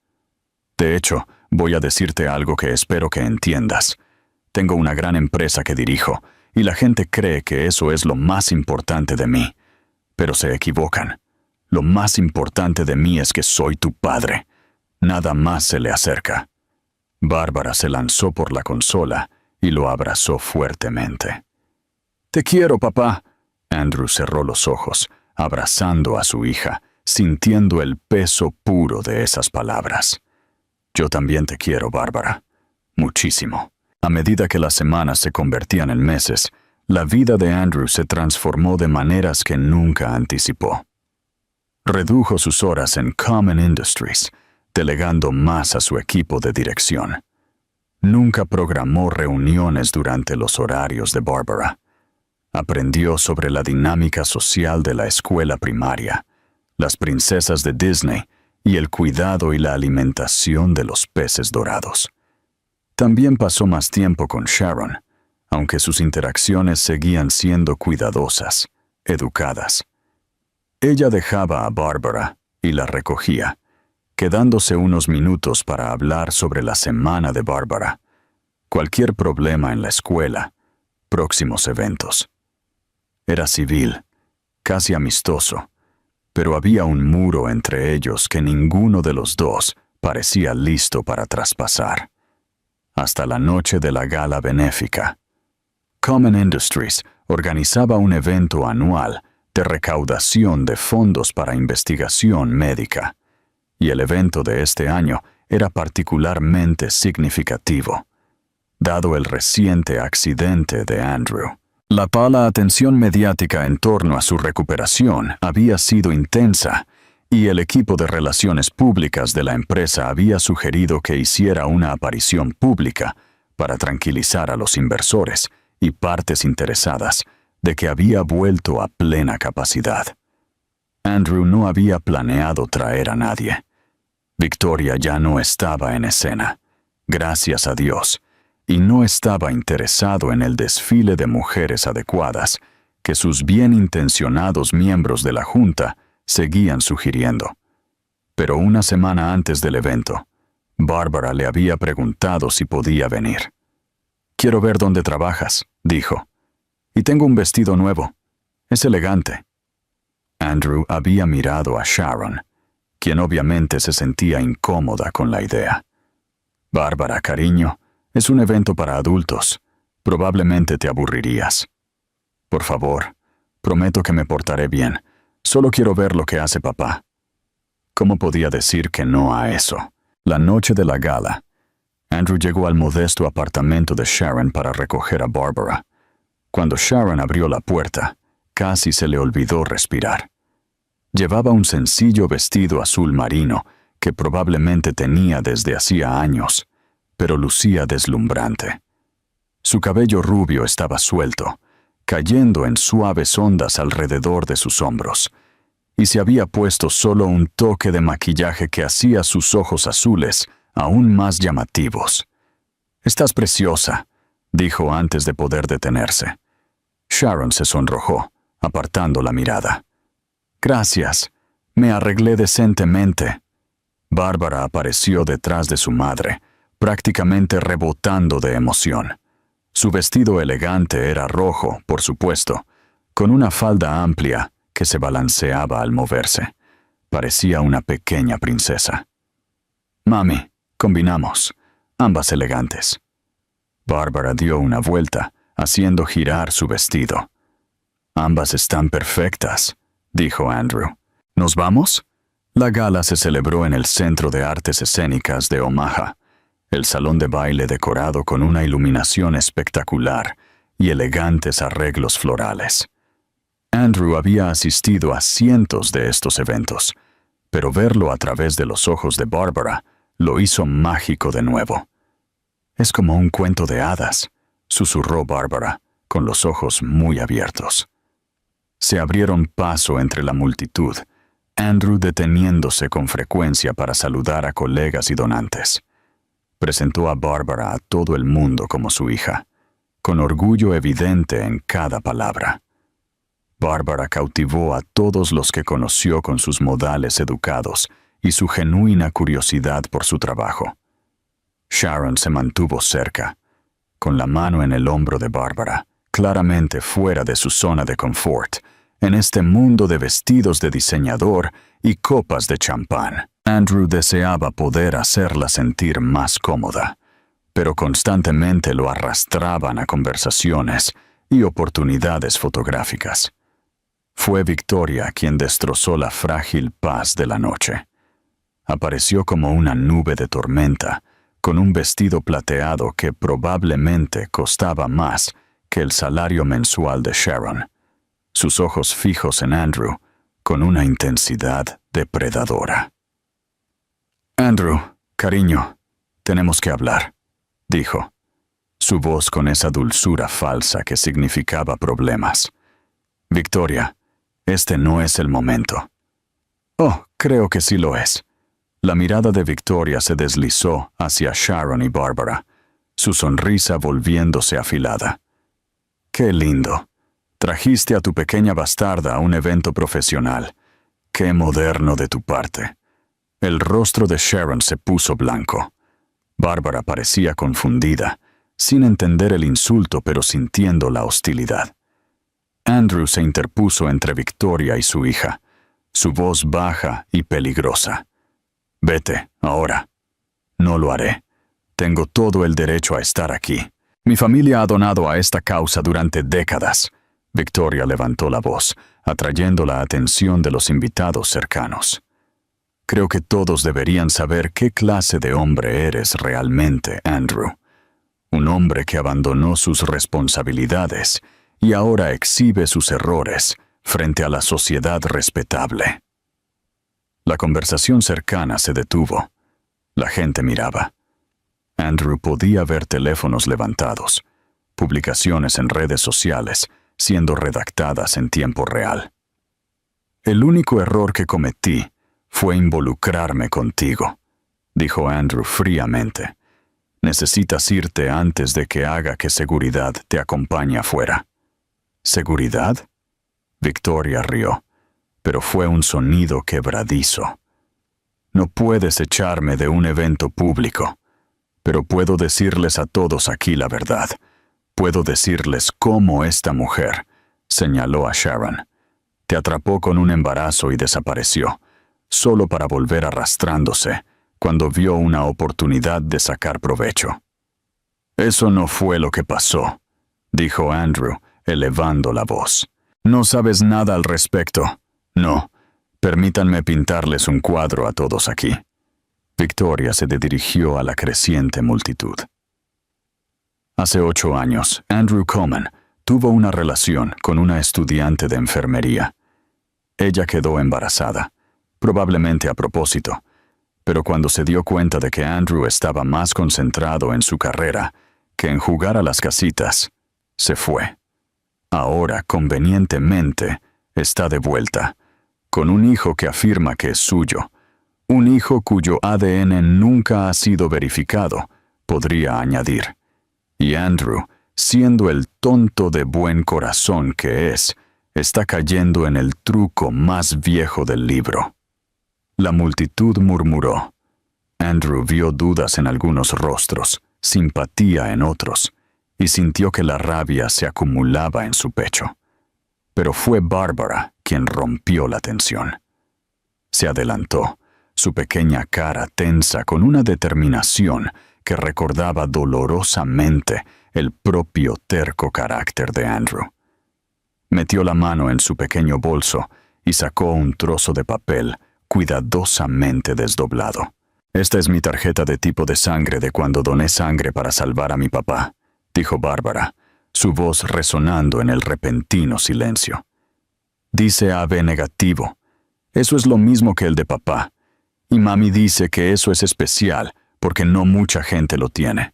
De hecho, voy a decirte algo que espero que entiendas. Tengo una gran empresa que dirijo, y la gente cree que eso es lo más importante de mí. Pero se equivocan. Lo más importante de mí es que soy tu padre. Nada más se le acerca». Bárbara se lanzó por la consola y lo abrazó fuertemente. «Te quiero, papá». Andrew cerró los ojos, abrazando a su hija, sintiendo el peso puro de esas palabras. «Yo también te quiero, Bárbara. Muchísimo». A medida que las semanas se convertían en meses, la vida de Andrew se transformó de maneras que nunca anticipó. Redujo sus horas en Common Industries, delegando más a su equipo de dirección. Nunca programó reuniones durante los horarios de Bárbara. Aprendió sobre la dinámica social de la escuela primaria, las princesas de Disney y el cuidado y la alimentación de los peces dorados. También pasó más tiempo con Sharon, aunque sus interacciones seguían siendo cuidadosas, educadas. Ella dejaba a Bárbara y la recogía, quedándose unos minutos para hablar sobre la semana de Bárbara, cualquier problema en la escuela, próximos eventos. Era civil, casi amistoso, pero había un muro entre ellos que ninguno de los dos parecía listo para traspasar. Hasta la noche de la gala benéfica. Common Industries organizaba un evento anual de recaudación de fondos para investigación médica, y el evento de este año era particularmente significativo, dado el reciente accidente de Andrew. La atención mediática en torno a su recuperación había sido intensa, y el equipo de relaciones públicas de la empresa había sugerido que hiciera una aparición pública para tranquilizar a los inversores y partes interesadas de que había vuelto a plena capacidad. Andrew no había planeado traer a nadie. Victoria ya no estaba en escena, gracias a Dios, y no estaba interesado en el desfile de mujeres adecuadas que sus bien intencionados miembros de la junta seguían sugiriendo. Pero una semana antes del evento, Bárbara le había preguntado si podía venir. «Quiero ver dónde trabajas», dijo. «Y tengo un vestido nuevo. Es elegante». Andrew había mirado a Sharon, quien obviamente se sentía incómoda con la idea. «Bárbara, cariño, es un evento para adultos. Probablemente te aburrirías. Por favor, prometo que me portaré bien. Solo quiero ver lo que hace papá». ¿Cómo podía decir que no a eso? La noche de la gala, Andrew llegó al modesto apartamento de Sharon para recoger a Bárbara. Cuando Sharon abrió la puerta, casi se le olvidó respirar. Llevaba un sencillo vestido azul marino que probablemente tenía desde hacía años, pero lucía deslumbrante. Su cabello rubio estaba suelto, cayendo en suaves ondas alrededor de sus hombros, y se había puesto solo un toque de maquillaje que hacía sus ojos azules aún más llamativos. «Estás preciosa», dijo antes de poder detenerse. Sharon se sonrojó, apartando la mirada. «Gracias. Me arreglé decentemente». Bárbara apareció detrás de su madre, prácticamente rebotando de emoción. Su vestido elegante era rojo, por supuesto, con una falda amplia que se balanceaba al moverse. Parecía una pequeña princesa. «Mami, combinamos, ambas elegantes». Bárbara dio una vuelta, haciendo girar su vestido. «Ambas están perfectas», dijo Andrew. «¿Nos vamos?» La gala se celebró en el Centro de Artes Escénicas de Omaha, el salón de baile decorado con una iluminación espectacular y elegantes arreglos florales. Andrew había asistido a cientos de estos eventos, pero verlo a través de los ojos de Bárbara lo hizo mágico de nuevo. «Es como un cuento de hadas», susurró Bárbara, con los ojos muy abiertos. Se abrieron paso entre la multitud, Andrew deteniéndose con frecuencia para saludar a colegas y donantes. Presentó a Bárbara a todo el mundo como su hija, con orgullo evidente en cada palabra. Bárbara cautivó a todos los que conoció con sus modales educados y su genuina curiosidad por su trabajo. Sharon se mantuvo cerca, con la mano en el hombro de Bárbara, claramente fuera de su zona de confort, en este mundo de vestidos de diseñador y copas de champán. Andrew deseaba poder hacerla sentir más cómoda, pero constantemente lo arrastraban a conversaciones y oportunidades fotográficas. Fue Victoria quien destrozó la frágil paz de la noche. Apareció como una nube de tormenta, con un vestido plateado que probablemente costaba más que el salario mensual de Sharon. Sus ojos fijos en Andrew, con una intensidad depredadora. «Andrew, cariño, tenemos que hablar», dijo, su voz con esa dulzura falsa que significaba problemas. «Victoria, este no es el momento». «Oh, creo que sí lo es». La mirada de Victoria se deslizó hacia Sharon y Bárbara, su sonrisa volviéndose afilada. «Qué lindo. Trajiste a tu pequeña bastarda a un evento profesional. Qué moderno de tu parte». El rostro de Sharon se puso blanco. Bárbara parecía confundida, sin entender el insulto pero sintiendo la hostilidad. Andrew se interpuso entre Victoria y su hija, su voz baja y peligrosa. «Vete, ahora». «No lo haré. Tengo todo el derecho a estar aquí. Mi familia ha donado a esta causa durante décadas». Victoria levantó la voz, atrayendo la atención de los invitados cercanos. «Creo que todos deberían saber qué clase de hombre eres realmente, Andrew. Un hombre que abandonó sus responsabilidades y ahora exhibe sus errores frente a la sociedad respetable». La conversación cercana se detuvo. La gente miraba. Andrew podía ver teléfonos levantados, publicaciones en redes sociales siendo redactadas en tiempo real. «El único error que cometí fue involucrarme contigo», dijo Andrew fríamente. «Necesitas irte antes de que haga que seguridad te acompañe afuera». «¿Seguridad?». Victoria rió, pero fue un sonido quebradizo. «No puedes echarme de un evento público, pero puedo decirles a todos aquí la verdad. Puedo decirles cómo esta mujer», señaló a Sharon, «te atrapó con un embarazo y desapareció, solo para volver arrastrándose cuando vio una oportunidad de sacar provecho». «Eso no fue lo que pasó», dijo Andrew, elevando la voz. «No sabes nada al respecto. No. Permítanme pintarles un cuadro a todos aquí». Victoria se dirigió a la creciente multitud. Hace 8 años, Andrew Coleman tuvo una relación con una estudiante de enfermería. Ella quedó embarazada, probablemente a propósito, pero cuando se dio cuenta de que Andrew estaba más concentrado en su carrera que en jugar a las casitas, se fue. Ahora, convenientemente, está de vuelta, con un hijo que afirma que es suyo, un hijo cuyo ADN nunca ha sido verificado, podría añadir. Y Andrew, siendo el tonto de buen corazón que es, está cayendo en el truco más viejo del libro. La multitud murmuró. Andrew vio dudas en algunos rostros, simpatía en otros, y sintió que la rabia se acumulaba en su pecho. Pero fue Bárbara quien rompió la tensión. Se adelantó, su pequeña cara tensa con una determinación que recordaba dolorosamente el propio terco carácter de Andrew. Metió la mano en su pequeño bolso y sacó un trozo de papel cuidadosamente desdoblado. «Esta es mi tarjeta de tipo de sangre de cuando doné sangre para salvar a mi papá», dijo Bárbara, su voz resonando en el repentino silencio. «Dice AB negativo. Eso es lo mismo que el de papá. Y mami dice que eso es especial porque no mucha gente lo tiene.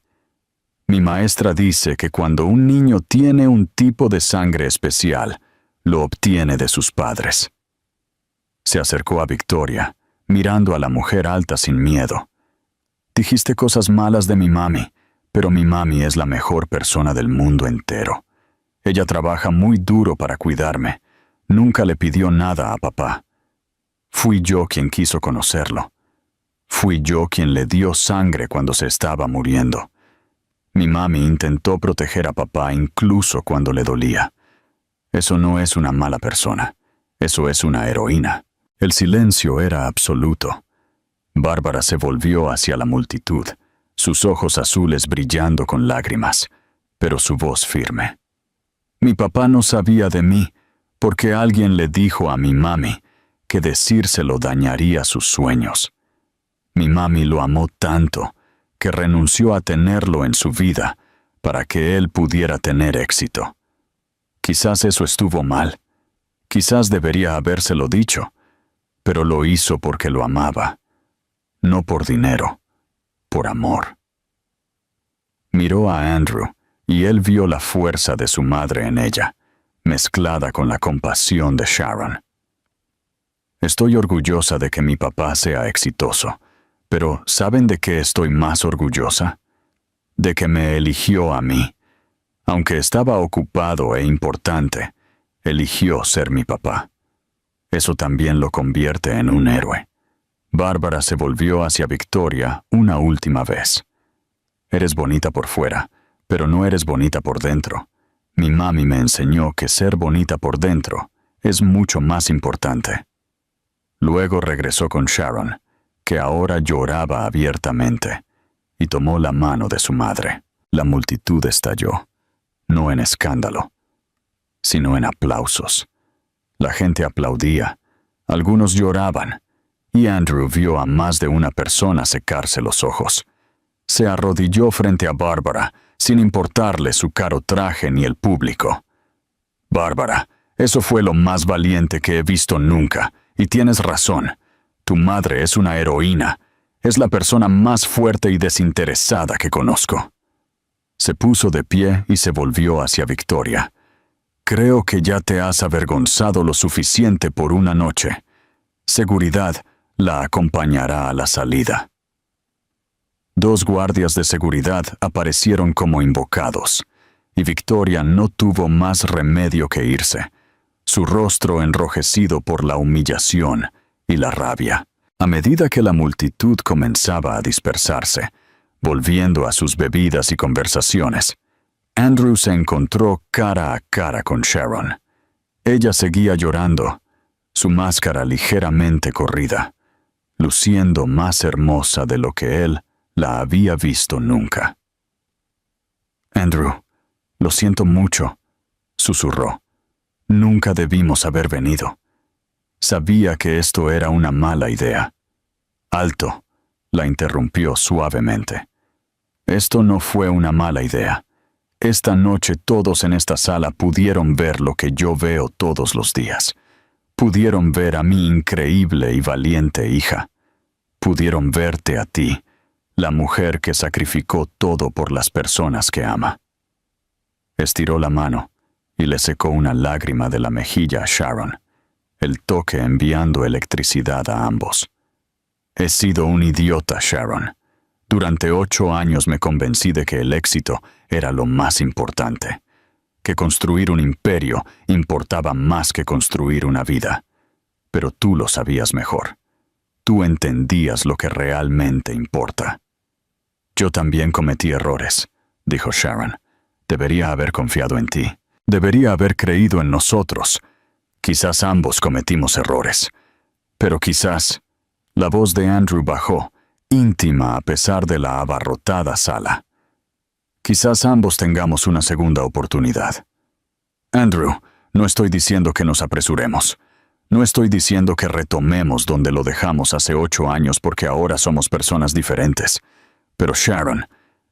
Mi maestra dice que cuando un niño tiene un tipo de sangre especial, lo obtiene de sus padres». Se acercó a Victoria, mirando a la mujer alta sin miedo. «Dijiste cosas malas de mi mami, pero mi mami es la mejor persona del mundo entero. Ella trabaja muy duro para cuidarme. Nunca le pidió nada a papá. Fui yo quien quiso conocerlo. Fui yo quien le dio sangre cuando se estaba muriendo. Mi mami intentó proteger a papá incluso cuando le dolía. Eso no es una mala persona. Eso es una heroína». El silencio era absoluto. Bárbara se volvió hacia la multitud, sus ojos azules brillando con lágrimas, pero su voz firme. «Mi papá no sabía de mí, porque alguien le dijo a mi mami que decírselo dañaría sus sueños. Mi mami lo amó tanto que renunció a tenerlo en su vida para que él pudiera tener éxito. Quizás eso estuvo mal. Quizás debería habérselo dicho, pero lo hizo porque lo amaba. No por dinero, por amor». Miró a Andrew y él vio la fuerza de su madre en ella, mezclada con la compasión de Sharon. «Estoy orgullosa de que mi papá sea exitoso, pero ¿saben de qué estoy más orgullosa? De que me eligió a mí. Aunque estaba ocupado e importante, eligió ser mi papá. Eso también lo convierte en un héroe». Bárbara se volvió hacia Victoria una última vez. «Eres bonita por fuera, pero no eres bonita por dentro. Mi mami me enseñó que ser bonita por dentro es mucho más importante». Luego regresó con Sharon, que ahora lloraba abiertamente, y tomó la mano de su madre. La multitud estalló, no en escándalo, sino en aplausos. La gente aplaudía, algunos lloraban, y Andrew vio a más de una persona secarse los ojos. Se arrodilló frente a Bárbara, sin importarle su caro traje ni el público. «Bárbara, eso fue lo más valiente que he visto nunca, y tienes razón. Tu madre es una heroína. Es la persona más fuerte y desinteresada que conozco». Se puso de pie y se volvió hacia Victoria. «Creo que ya te has avergonzado lo suficiente por una noche. Seguridad la acompañará a la salida». 2 guardias de seguridad aparecieron como invocados, y Victoria no tuvo más remedio que irse, su rostro enrojecido por la humillación y la rabia. A medida que la multitud comenzaba a dispersarse, volviendo a sus bebidas y conversaciones, Andrew se encontró cara a cara con Sharon. Ella seguía llorando, su máscara ligeramente corrida, luciendo más hermosa de lo que él la había visto nunca. «Andrew, lo siento mucho», susurró. «Nunca debimos haber venido. Sabía que esto era una mala idea». «Alto», la interrumpió suavemente. «Esto no fue una mala idea. Esta noche todos en esta sala pudieron ver lo que yo veo todos los días. Pudieron ver a mi increíble y valiente hija. Pudieron verte a ti, la mujer que sacrificó todo por las personas que ama». Estiró la mano y le secó una lágrima de la mejilla a Sharon, el toque enviando electricidad a ambos. He sido un idiota, Sharon. Durante 8 años me convencí de que el éxito era lo más importante, que construir un imperio importaba más que construir una vida. Pero tú lo sabías mejor. Tú entendías lo que realmente importa. Yo también cometí errores, dijo Sharon. Debería haber confiado en ti. Debería haber creído en nosotros. Quizás ambos cometimos errores. Pero quizás... La voz de Andrew bajó, íntima a pesar de la abarrotada sala. Quizás ambos tengamos una segunda oportunidad. Andrew, no estoy diciendo que nos apresuremos. No estoy diciendo que retomemos donde lo dejamos hace 8 años porque ahora somos personas diferentes. Pero Sharon,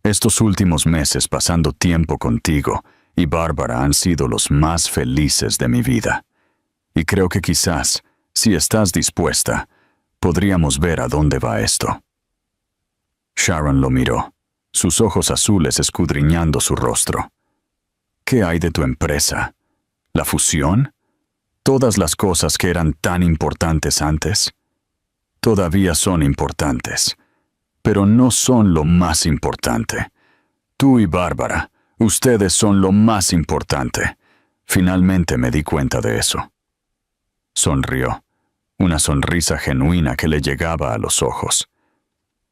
estos últimos meses pasando tiempo contigo y Bárbara han sido los más felices de mi vida. Y creo que quizás, si estás dispuesta, podríamos ver a dónde va esto. Sharon lo miró, sus ojos azules escudriñando su rostro. ¿Qué hay de tu empresa? ¿La fusión? ¿Todas las cosas que eran tan importantes antes? Todavía son importantes, pero no son lo más importante. Tú y Bárbara, ustedes son lo más importante. Finalmente me di cuenta de eso. Sonrió, una sonrisa genuina que le llegaba a los ojos.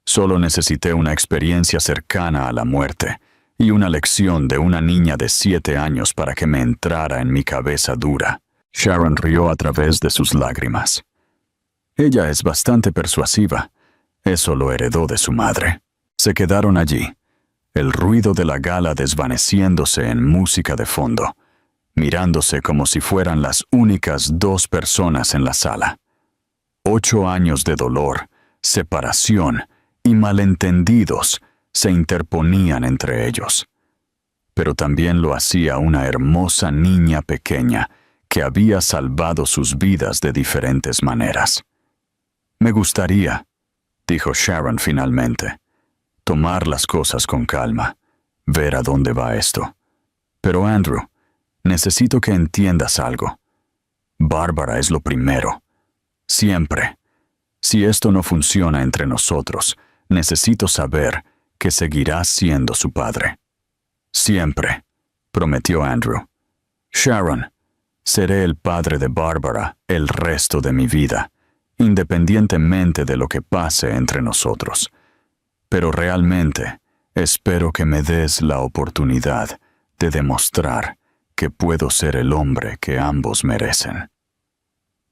Solo necesité una experiencia cercana a la muerte y una lección de una niña de 7 años para que me entrara en mi cabeza dura. Sharon rió a través de sus lágrimas. Ella es bastante persuasiva. Eso lo heredó de su madre. Se quedaron allí, el ruido de la gala desvaneciéndose en música de fondo, mirándose como si fueran las únicas 2 personas en la sala. 8 años de dolor, separación y malentendidos se interponían entre ellos. Pero también lo hacía una hermosa niña pequeña que había salvado sus vidas de diferentes maneras. Me gustaría, dijo Sharon finalmente, tomar las cosas con calma, ver a dónde va esto. Pero Andrew, necesito que entiendas algo. Bárbara es lo primero. Siempre. Si esto no funciona entre nosotros, necesito saber que seguirás siendo su padre. Siempre, prometió Andrew. Sharon, seré el padre de Bárbara el resto de mi vida, independientemente de lo que pase entre nosotros. Pero realmente espero que me des la oportunidad de demostrar que puedo ser el hombre que ambos merecen.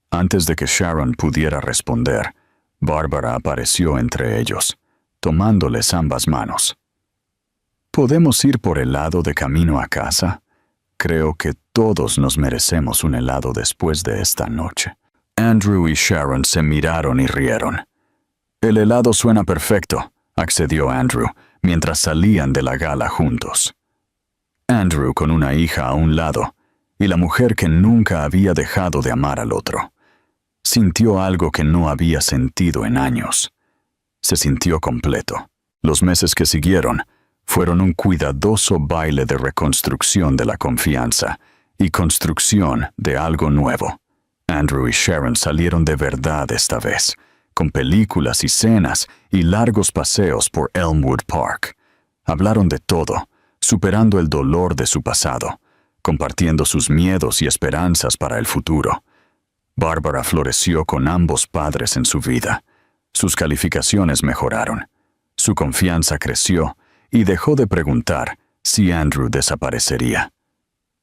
Antes de que Sharon pudiera responder, Bárbara apareció entre ellos, tomándoles ambas manos. ¿Podemos ir por helado de camino a casa? Creo que todos nos merecemos un helado después de esta noche. Andrew y Sharon se miraron y rieron. El helado suena perfecto, accedió Andrew, mientras salían de la gala juntos. Andrew con una hija a un lado, y la mujer que nunca había dejado de amar al otro. Sintió algo que no había sentido en años. Se sintió completo. Los meses que siguieron fueron un cuidadoso baile de reconstrucción de la confianza y construcción de algo nuevo. Andrew y Sharon salieron de verdad esta vez, con películas y cenas y largos paseos por Elmwood Park. Hablaron de todo, superando el dolor de su pasado, compartiendo sus miedos y esperanzas para el futuro. Bárbara floreció con ambos padres en su vida. Sus calificaciones mejoraron. Su confianza creció y dejó de preguntar si Andrew desaparecería.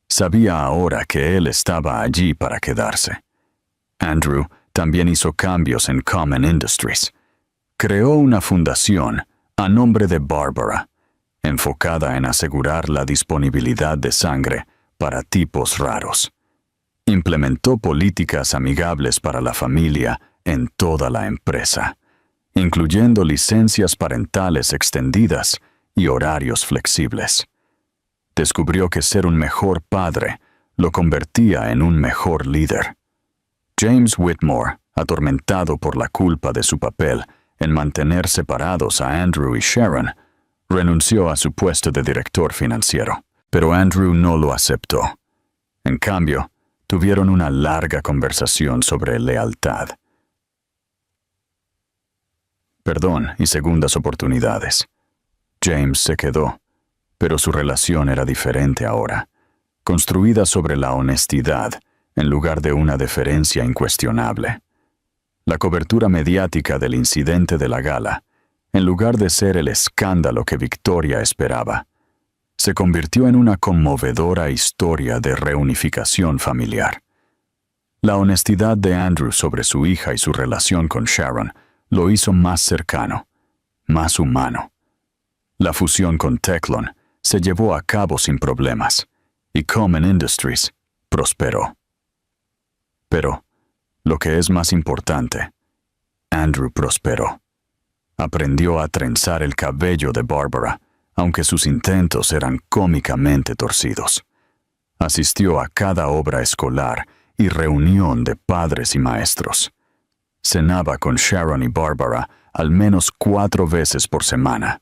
Sabía ahora que él estaba allí para quedarse. Andrew también hizo cambios en Common Industries. Creó una fundación a nombre de Bárbara, enfocada en asegurar la disponibilidad de sangre para tipos raros. Implementó políticas amigables para la familia en toda la empresa, incluyendo licencias parentales extendidas y horarios flexibles. Descubrió que ser un mejor padre lo convertía en un mejor líder. James Whitmore, atormentado por la culpa de su papel en mantener separados a Andrew y Sharon, renunció a su puesto de director financiero. Pero Andrew no lo aceptó. En cambio, tuvieron una larga conversación sobre lealtad, perdón y segundas oportunidades. James se quedó, pero su relación era diferente ahora, construida sobre la honestidad en lugar de una deferencia incuestionable. La cobertura mediática del incidente de la gala, en lugar de ser el escándalo que Victoria esperaba, se convirtió en una conmovedora historia de reunificación familiar. La honestidad de Andrew sobre su hija y su relación con Sharon lo hizo más cercano, más humano. La fusión con Teclon se llevó a cabo sin problemas, y Common Industries prosperó. Pero, lo que es más importante, Andrew prosperó. Aprendió a trenzar el cabello de Barbara, aunque sus intentos eran cómicamente torcidos. Asistió a cada obra escolar y reunión de padres y maestros. Cenaba con Sharon y Barbara al menos 4 veces por semana,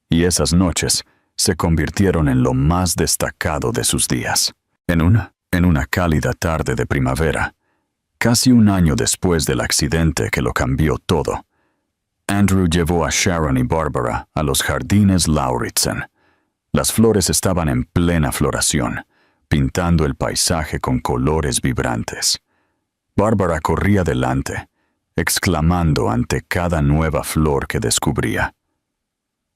y esas noches se convirtieron en lo más destacado de sus días. En una cálida tarde de primavera, casi un año después del accidente que lo cambió todo, Andrew llevó a Sharon y Barbara a los jardines Lauritsen. Las flores estaban en plena floración, pintando el paisaje con colores vibrantes. Barbara corría delante, exclamando ante cada nueva flor que descubría.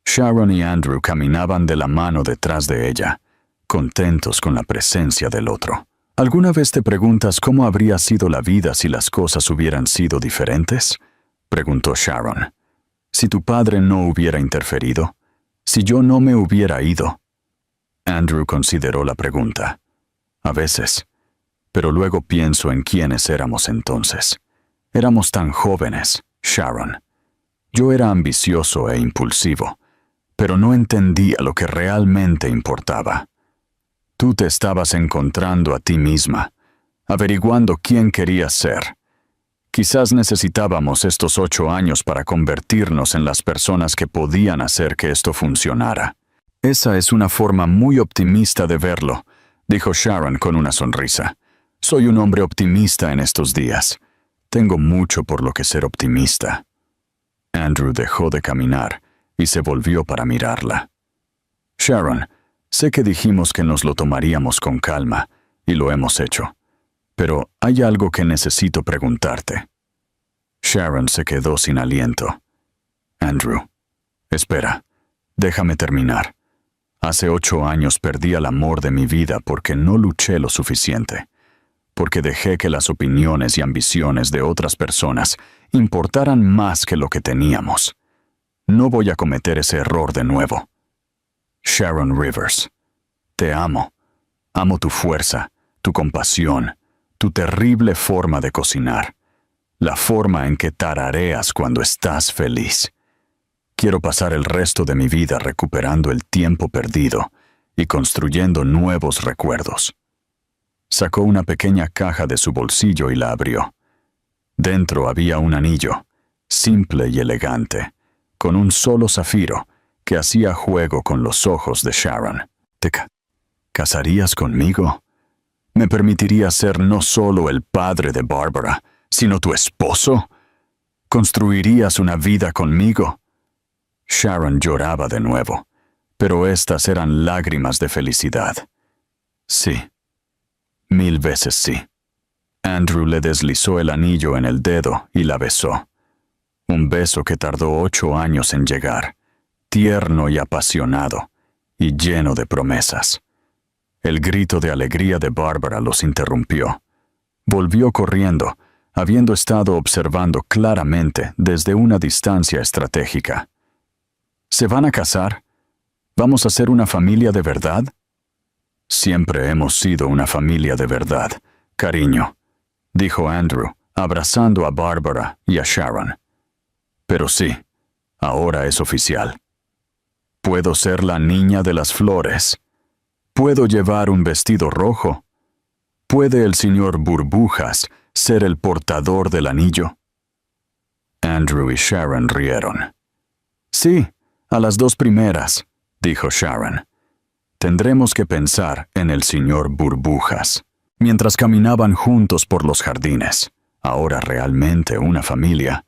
Sharon y Andrew caminaban de la mano detrás de ella, contentos con la presencia del otro. ¿Alguna vez te preguntas cómo habría sido la vida si las cosas hubieran sido diferentes?, preguntó Sharon. Si tu padre no hubiera interferido, si yo no me hubiera ido. Andrew consideró la pregunta. A veces, pero luego pienso en quiénes éramos entonces. Éramos tan jóvenes, Sharon. Yo era ambicioso e impulsivo, pero no entendía lo que realmente importaba. Tú te estabas encontrando a ti misma, averiguando quién querías ser. Quizás necesitábamos estos 8 años para convertirnos en las personas que podían hacer que esto funcionara. Esa es una forma muy optimista de verlo, dijo Sharon con una sonrisa. Soy un hombre optimista en estos días. Tengo mucho por lo que ser optimista. Andrew dejó de caminar y se volvió para mirarla. Sharon, sé que dijimos que nos lo tomaríamos con calma, y lo hemos hecho. Pero hay algo que necesito preguntarte. Sharon se quedó sin aliento. Andrew, espera, déjame terminar. Hace 8 años perdí el amor de mi vida porque no luché lo suficiente, porque dejé que las opiniones y ambiciones de otras personas importaran más que lo que teníamos. No voy a cometer ese error de nuevo. Sharon Rivers, te amo. Amo tu fuerza, tu compasión, tu terrible forma de cocinar, la forma en que tarareas cuando estás feliz. Quiero pasar el resto de mi vida recuperando el tiempo perdido y construyendo nuevos recuerdos. Sacó una pequeña caja de su bolsillo y la abrió. Dentro había un anillo, simple y elegante, con un solo zafiro que hacía juego con los ojos de Sharon. ¿Te casarías conmigo? ¿Me permitirías ser no solo el padre de Barbara, sino tu esposo? ¿Construirías una vida conmigo? Sharon lloraba de nuevo, pero estas eran lágrimas de felicidad. Sí, 1000 veces sí. Andrew le deslizó el anillo en el dedo y la besó. Un beso que tardó 8 años en llegar, tierno y apasionado, y lleno de promesas. El grito de alegría de Barbara los interrumpió. Volvió corriendo, habiendo estado observando claramente desde una distancia estratégica. ¿Se van a casar? ¿Vamos a ser una familia de verdad? Siempre hemos sido una familia de verdad, cariño, dijo Andrew, abrazando a Barbara y a Sharon. Pero sí, ahora es oficial. Puedo ser la niña de las flores. ¿Puedo llevar un vestido rojo? ¿Puede el señor Burbujas ser el portador del anillo? Andrew y Sharon rieron. Sí, a las 2 primeras, dijo Sharon. Tendremos que pensar en el señor Burbujas. Mientras caminaban juntos por los jardines, ahora realmente una familia,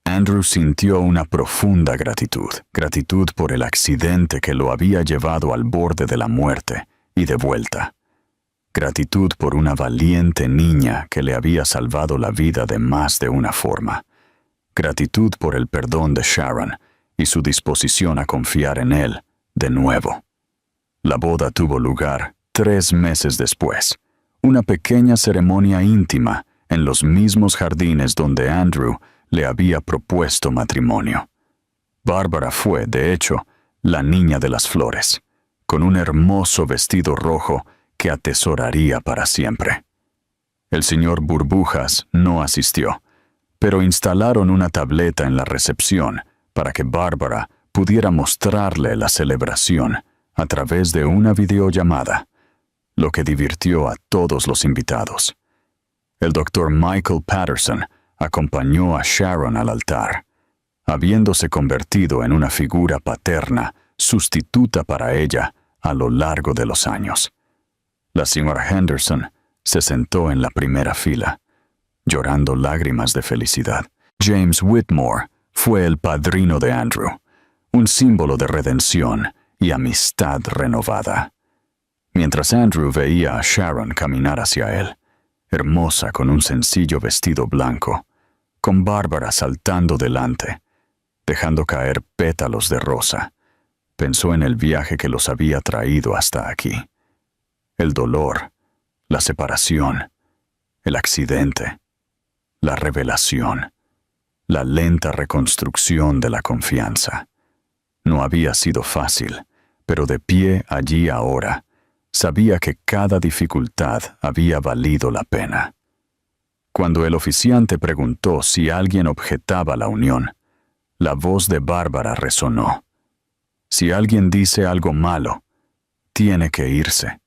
Andrew sintió una profunda gratitud por el accidente que lo había llevado al borde de la muerte y de vuelta. Gratitud por una valiente niña que le había salvado la vida de más de una forma. Gratitud por el perdón de Sharon y su disposición a confiar en él de nuevo. La boda tuvo lugar 3 meses después, una pequeña ceremonia íntima en los mismos jardines donde Andrew le había propuesto matrimonio. Bárbara fue, de hecho, la niña de las flores, con un hermoso vestido rojo que atesoraría para siempre. El señor Burbujas no asistió, pero instalaron una tableta en la recepción para que Bárbara pudiera mostrarle la celebración a través de una videollamada, lo que divirtió a todos los invitados. El doctor Michael Patterson acompañó a Sharon al altar, habiéndose convertido en una figura paterna sustituta para ella a lo largo de los años. La señora Henderson se sentó en la primera fila, llorando lágrimas de felicidad. James Whitmore fue el padrino de Andrew, un símbolo de redención y amistad renovada. Mientras Andrew veía a Sharon caminar hacia él, hermosa con un sencillo vestido blanco, con Bárbara saltando delante, dejando caer pétalos de rosa, pensó en el viaje que los había traído hasta aquí. El dolor, la separación, el accidente, la revelación, la lenta reconstrucción de la confianza. No había sido fácil, pero de pie allí ahora, sabía que cada dificultad había valido la pena. Cuando el oficiante preguntó si alguien objetaba la unión, la voz de Bárbara resonó. Si alguien dice algo malo, tiene que irse.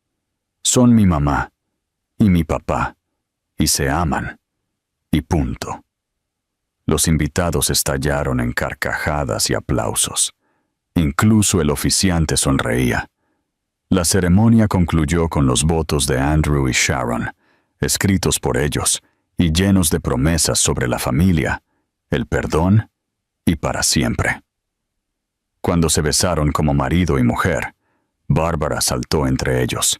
Son mi mamá y mi papá, y se aman, y punto. Los invitados estallaron en carcajadas y aplausos. Incluso el oficiante sonreía. La ceremonia concluyó con los votos de Andrew y Sharon, escritos por ellos y llenos de promesas sobre la familia, el perdón y para siempre. Cuando se besaron como marido y mujer, Bárbara saltó entre ellos,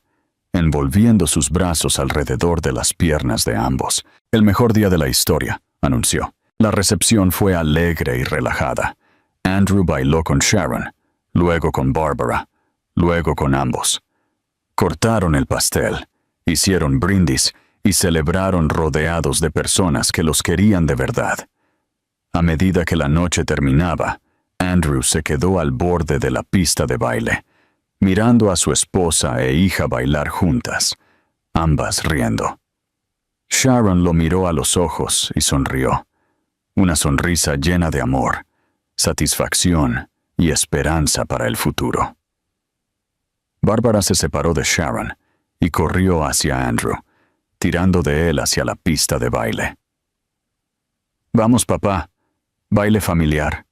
envolviendo sus brazos alrededor de las piernas de ambos. El mejor día de la historia, anunció. La recepción fue alegre y relajada. Andrew bailó con Sharon, luego con Bárbara, luego con ambos. Cortaron el pastel, hicieron brindis y celebraron rodeados de personas que los querían de verdad. A medida que la noche terminaba, Andrew se quedó al borde de la pista de baile, mirando a su esposa e hija bailar juntas, ambas riendo. Sharon lo miró a los ojos y sonrió, una sonrisa llena de amor, satisfacción y esperanza para el futuro. Bárbara se separó de Sharon y corrió hacia Andrew, tirando de él hacia la pista de baile. «Vamos, papá, baile familiar».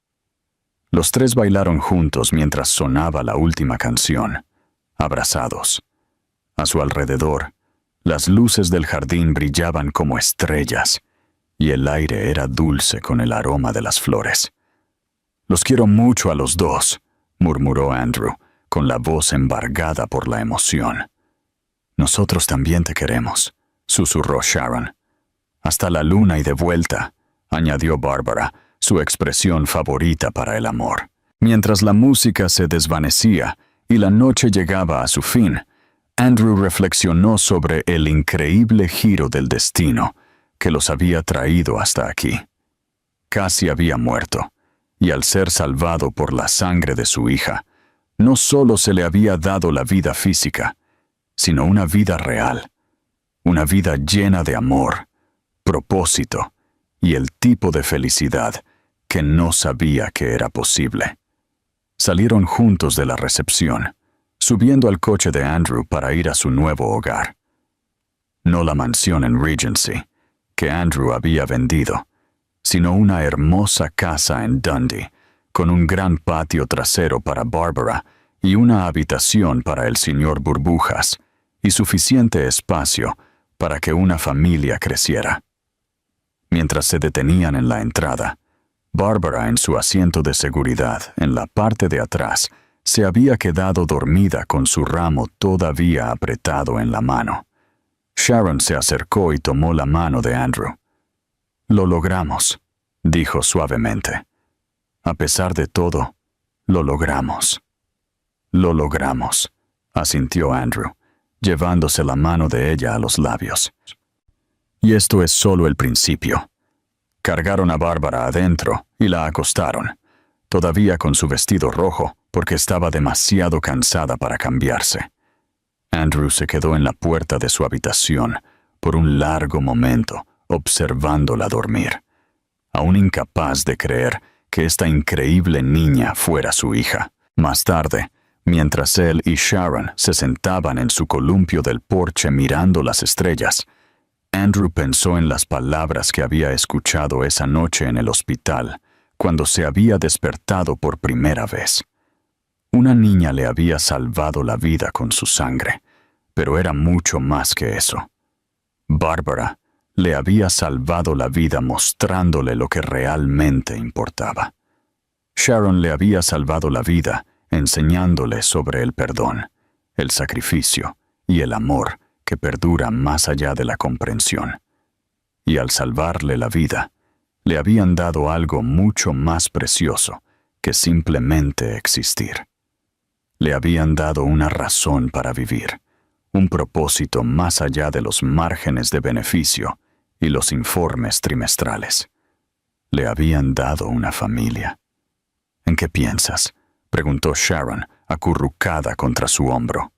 Los tres bailaron juntos mientras sonaba la última canción, abrazados. A su alrededor, las luces del jardín brillaban como estrellas, y el aire era dulce con el aroma de las flores. «Los quiero mucho a los dos», murmuró Andrew, con la voz embargada por la emoción. «Nosotros también te queremos», susurró Sharon. «Hasta la luna y de vuelta», añadió Bárbara, su expresión favorita para el amor. Mientras la música se desvanecía y la noche llegaba a su fin, Andrew reflexionó sobre el increíble giro del destino que los había traído hasta aquí. Casi había muerto, y al ser salvado por la sangre de su hija, no solo se le había dado la vida física, sino una vida real, una vida llena de amor, propósito y el tipo de felicidad que no sabía que era posible. Salieron juntos de la recepción, subiendo al coche de Andrew para ir a su nuevo hogar. No la mansión en Regency, que Andrew había vendido, sino una hermosa casa en Dundee, con un gran patio trasero para Bárbara y una habitación para el señor Burbujas, y suficiente espacio para que una familia creciera. Mientras se detenían en la entrada, Barbara, en su asiento de seguridad, en la parte de atrás, se había quedado dormida con su ramo todavía apretado en la mano. Sharon se acercó y tomó la mano de Andrew. «Lo logramos», dijo suavemente. «A pesar de todo, lo logramos». «Lo logramos», asintió Andrew, llevándose la mano de ella a los labios. «Y esto es solo el principio». Cargaron a Bárbara adentro y la acostaron, todavía con su vestido rojo, porque estaba demasiado cansada para cambiarse. Andrew se quedó en la puerta de su habitación por un largo momento, observándola dormir, aún incapaz de creer que esta increíble niña fuera su hija. Más tarde, mientras él y Sharon se sentaban en su columpio del porche mirando las estrellas, Andrew pensó en las palabras que había escuchado esa noche en el hospital, cuando se había despertado por primera vez. Una niña le había salvado la vida con su sangre, pero era mucho más que eso. Bárbara le había salvado la vida mostrándole lo que realmente importaba. Sharon le había salvado la vida enseñándole sobre el perdón, el sacrificio y el amor que perdura más allá de la comprensión. Y al salvarle la vida, le habían dado algo mucho más precioso que simplemente existir. Le habían dado una razón para vivir, un propósito más allá de los márgenes de beneficio y los informes trimestrales. Le habían dado una familia. ¿En qué piensas?, preguntó Sharon, acurrucada contra su hombro.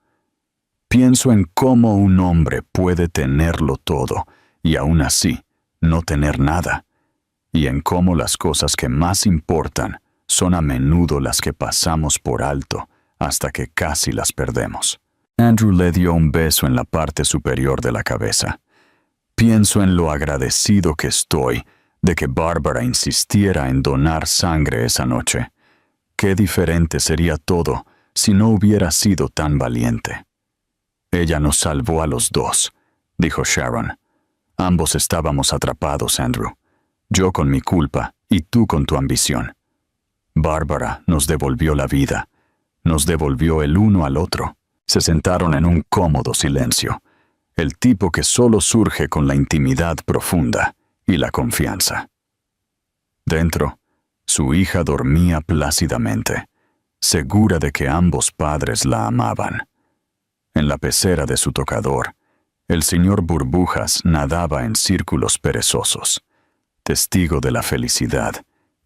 Pienso en cómo un hombre puede tenerlo todo y aún así no tener nada, y en cómo las cosas que más importan son a menudo las que pasamos por alto hasta que casi las perdemos. Andrew le dio un beso en la parte superior de la cabeza. Pienso en lo agradecido que estoy de que Bárbara insistiera en donar sangre esa noche. Qué diferente sería todo si no hubiera sido tan valiente. Ella nos salvó a los dos, dijo Sharon. Ambos estábamos atrapados, Andrew. Yo con mi culpa y tú con tu ambición. Bárbara nos devolvió la vida, nos devolvió el uno al otro. Se sentaron en un cómodo silencio, el tipo que solo surge con la intimidad profunda y la confianza. Dentro, su hija dormía plácidamente, segura de que ambos padres la amaban. En la pecera de su tocador, el señor Burbujas nadaba en círculos perezosos, testigo de la felicidad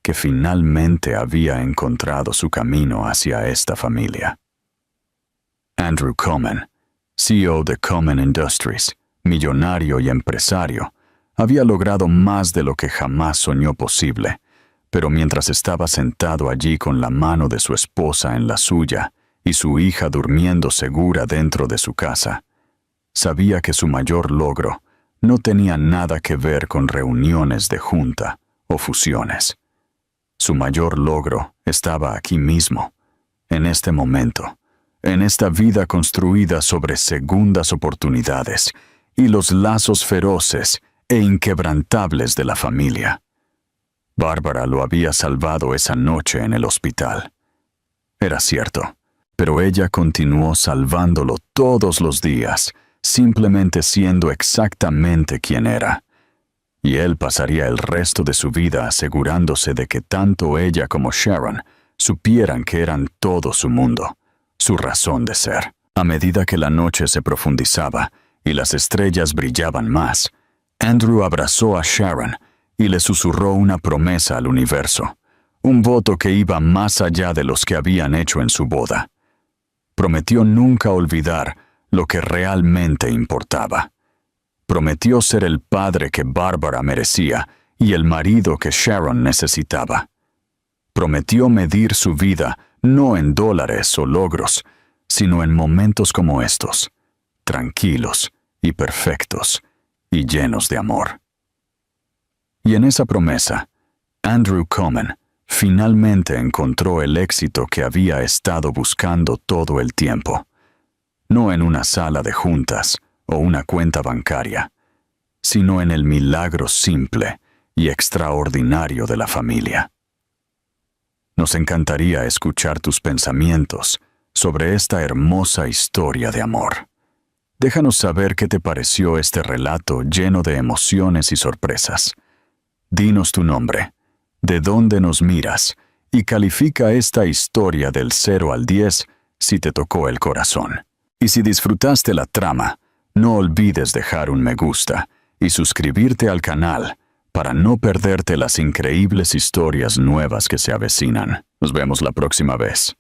que finalmente había encontrado su camino hacia esta familia. Andrew Komen, CEO de Komen Industries, millonario y empresario, había logrado más de lo que jamás soñó posible, pero mientras estaba sentado allí con la mano de su esposa en la suya y su hija durmiendo segura dentro de su casa, sabía que su mayor logro no tenía nada que ver con reuniones de junta o fusiones. Su mayor logro estaba aquí mismo, en este momento, en esta vida construida sobre segundas oportunidades y los lazos feroces e inquebrantables de la familia. Bárbara lo había salvado esa noche en el hospital. Era cierto, pero ella continuó salvándolo todos los días, simplemente siendo exactamente quien era. Y él pasaría el resto de su vida asegurándose de que tanto ella como Sharon supieran que eran todo su mundo, su razón de ser. A medida que la noche se profundizaba y las estrellas brillaban más, Andrew abrazó a Sharon y le susurró una promesa al universo, un voto que iba más allá de los que habían hecho en su boda. Prometió nunca olvidar lo que realmente importaba. Prometió ser el padre que Bárbara merecía y el marido que Sharon necesitaba. Prometió medir su vida no en dólares o logros, sino en momentos como estos, tranquilos y perfectos y llenos de amor. Y en esa promesa, Andrew Komen finalmente encontró el éxito que había estado buscando todo el tiempo. No en una sala de juntas o una cuenta bancaria, sino en el milagro simple y extraordinario de la familia. Nos encantaría escuchar tus pensamientos sobre esta hermosa historia de amor. Déjanos saber qué te pareció este relato lleno de emociones y sorpresas. Dinos tu nombre, de dónde nos miras, y califica esta historia del 0 al 10 si te tocó el corazón. Y si disfrutaste la trama, no olvides dejar un me gusta y suscribirte al canal para no perderte las increíbles historias nuevas que se avecinan. Nos vemos la próxima vez.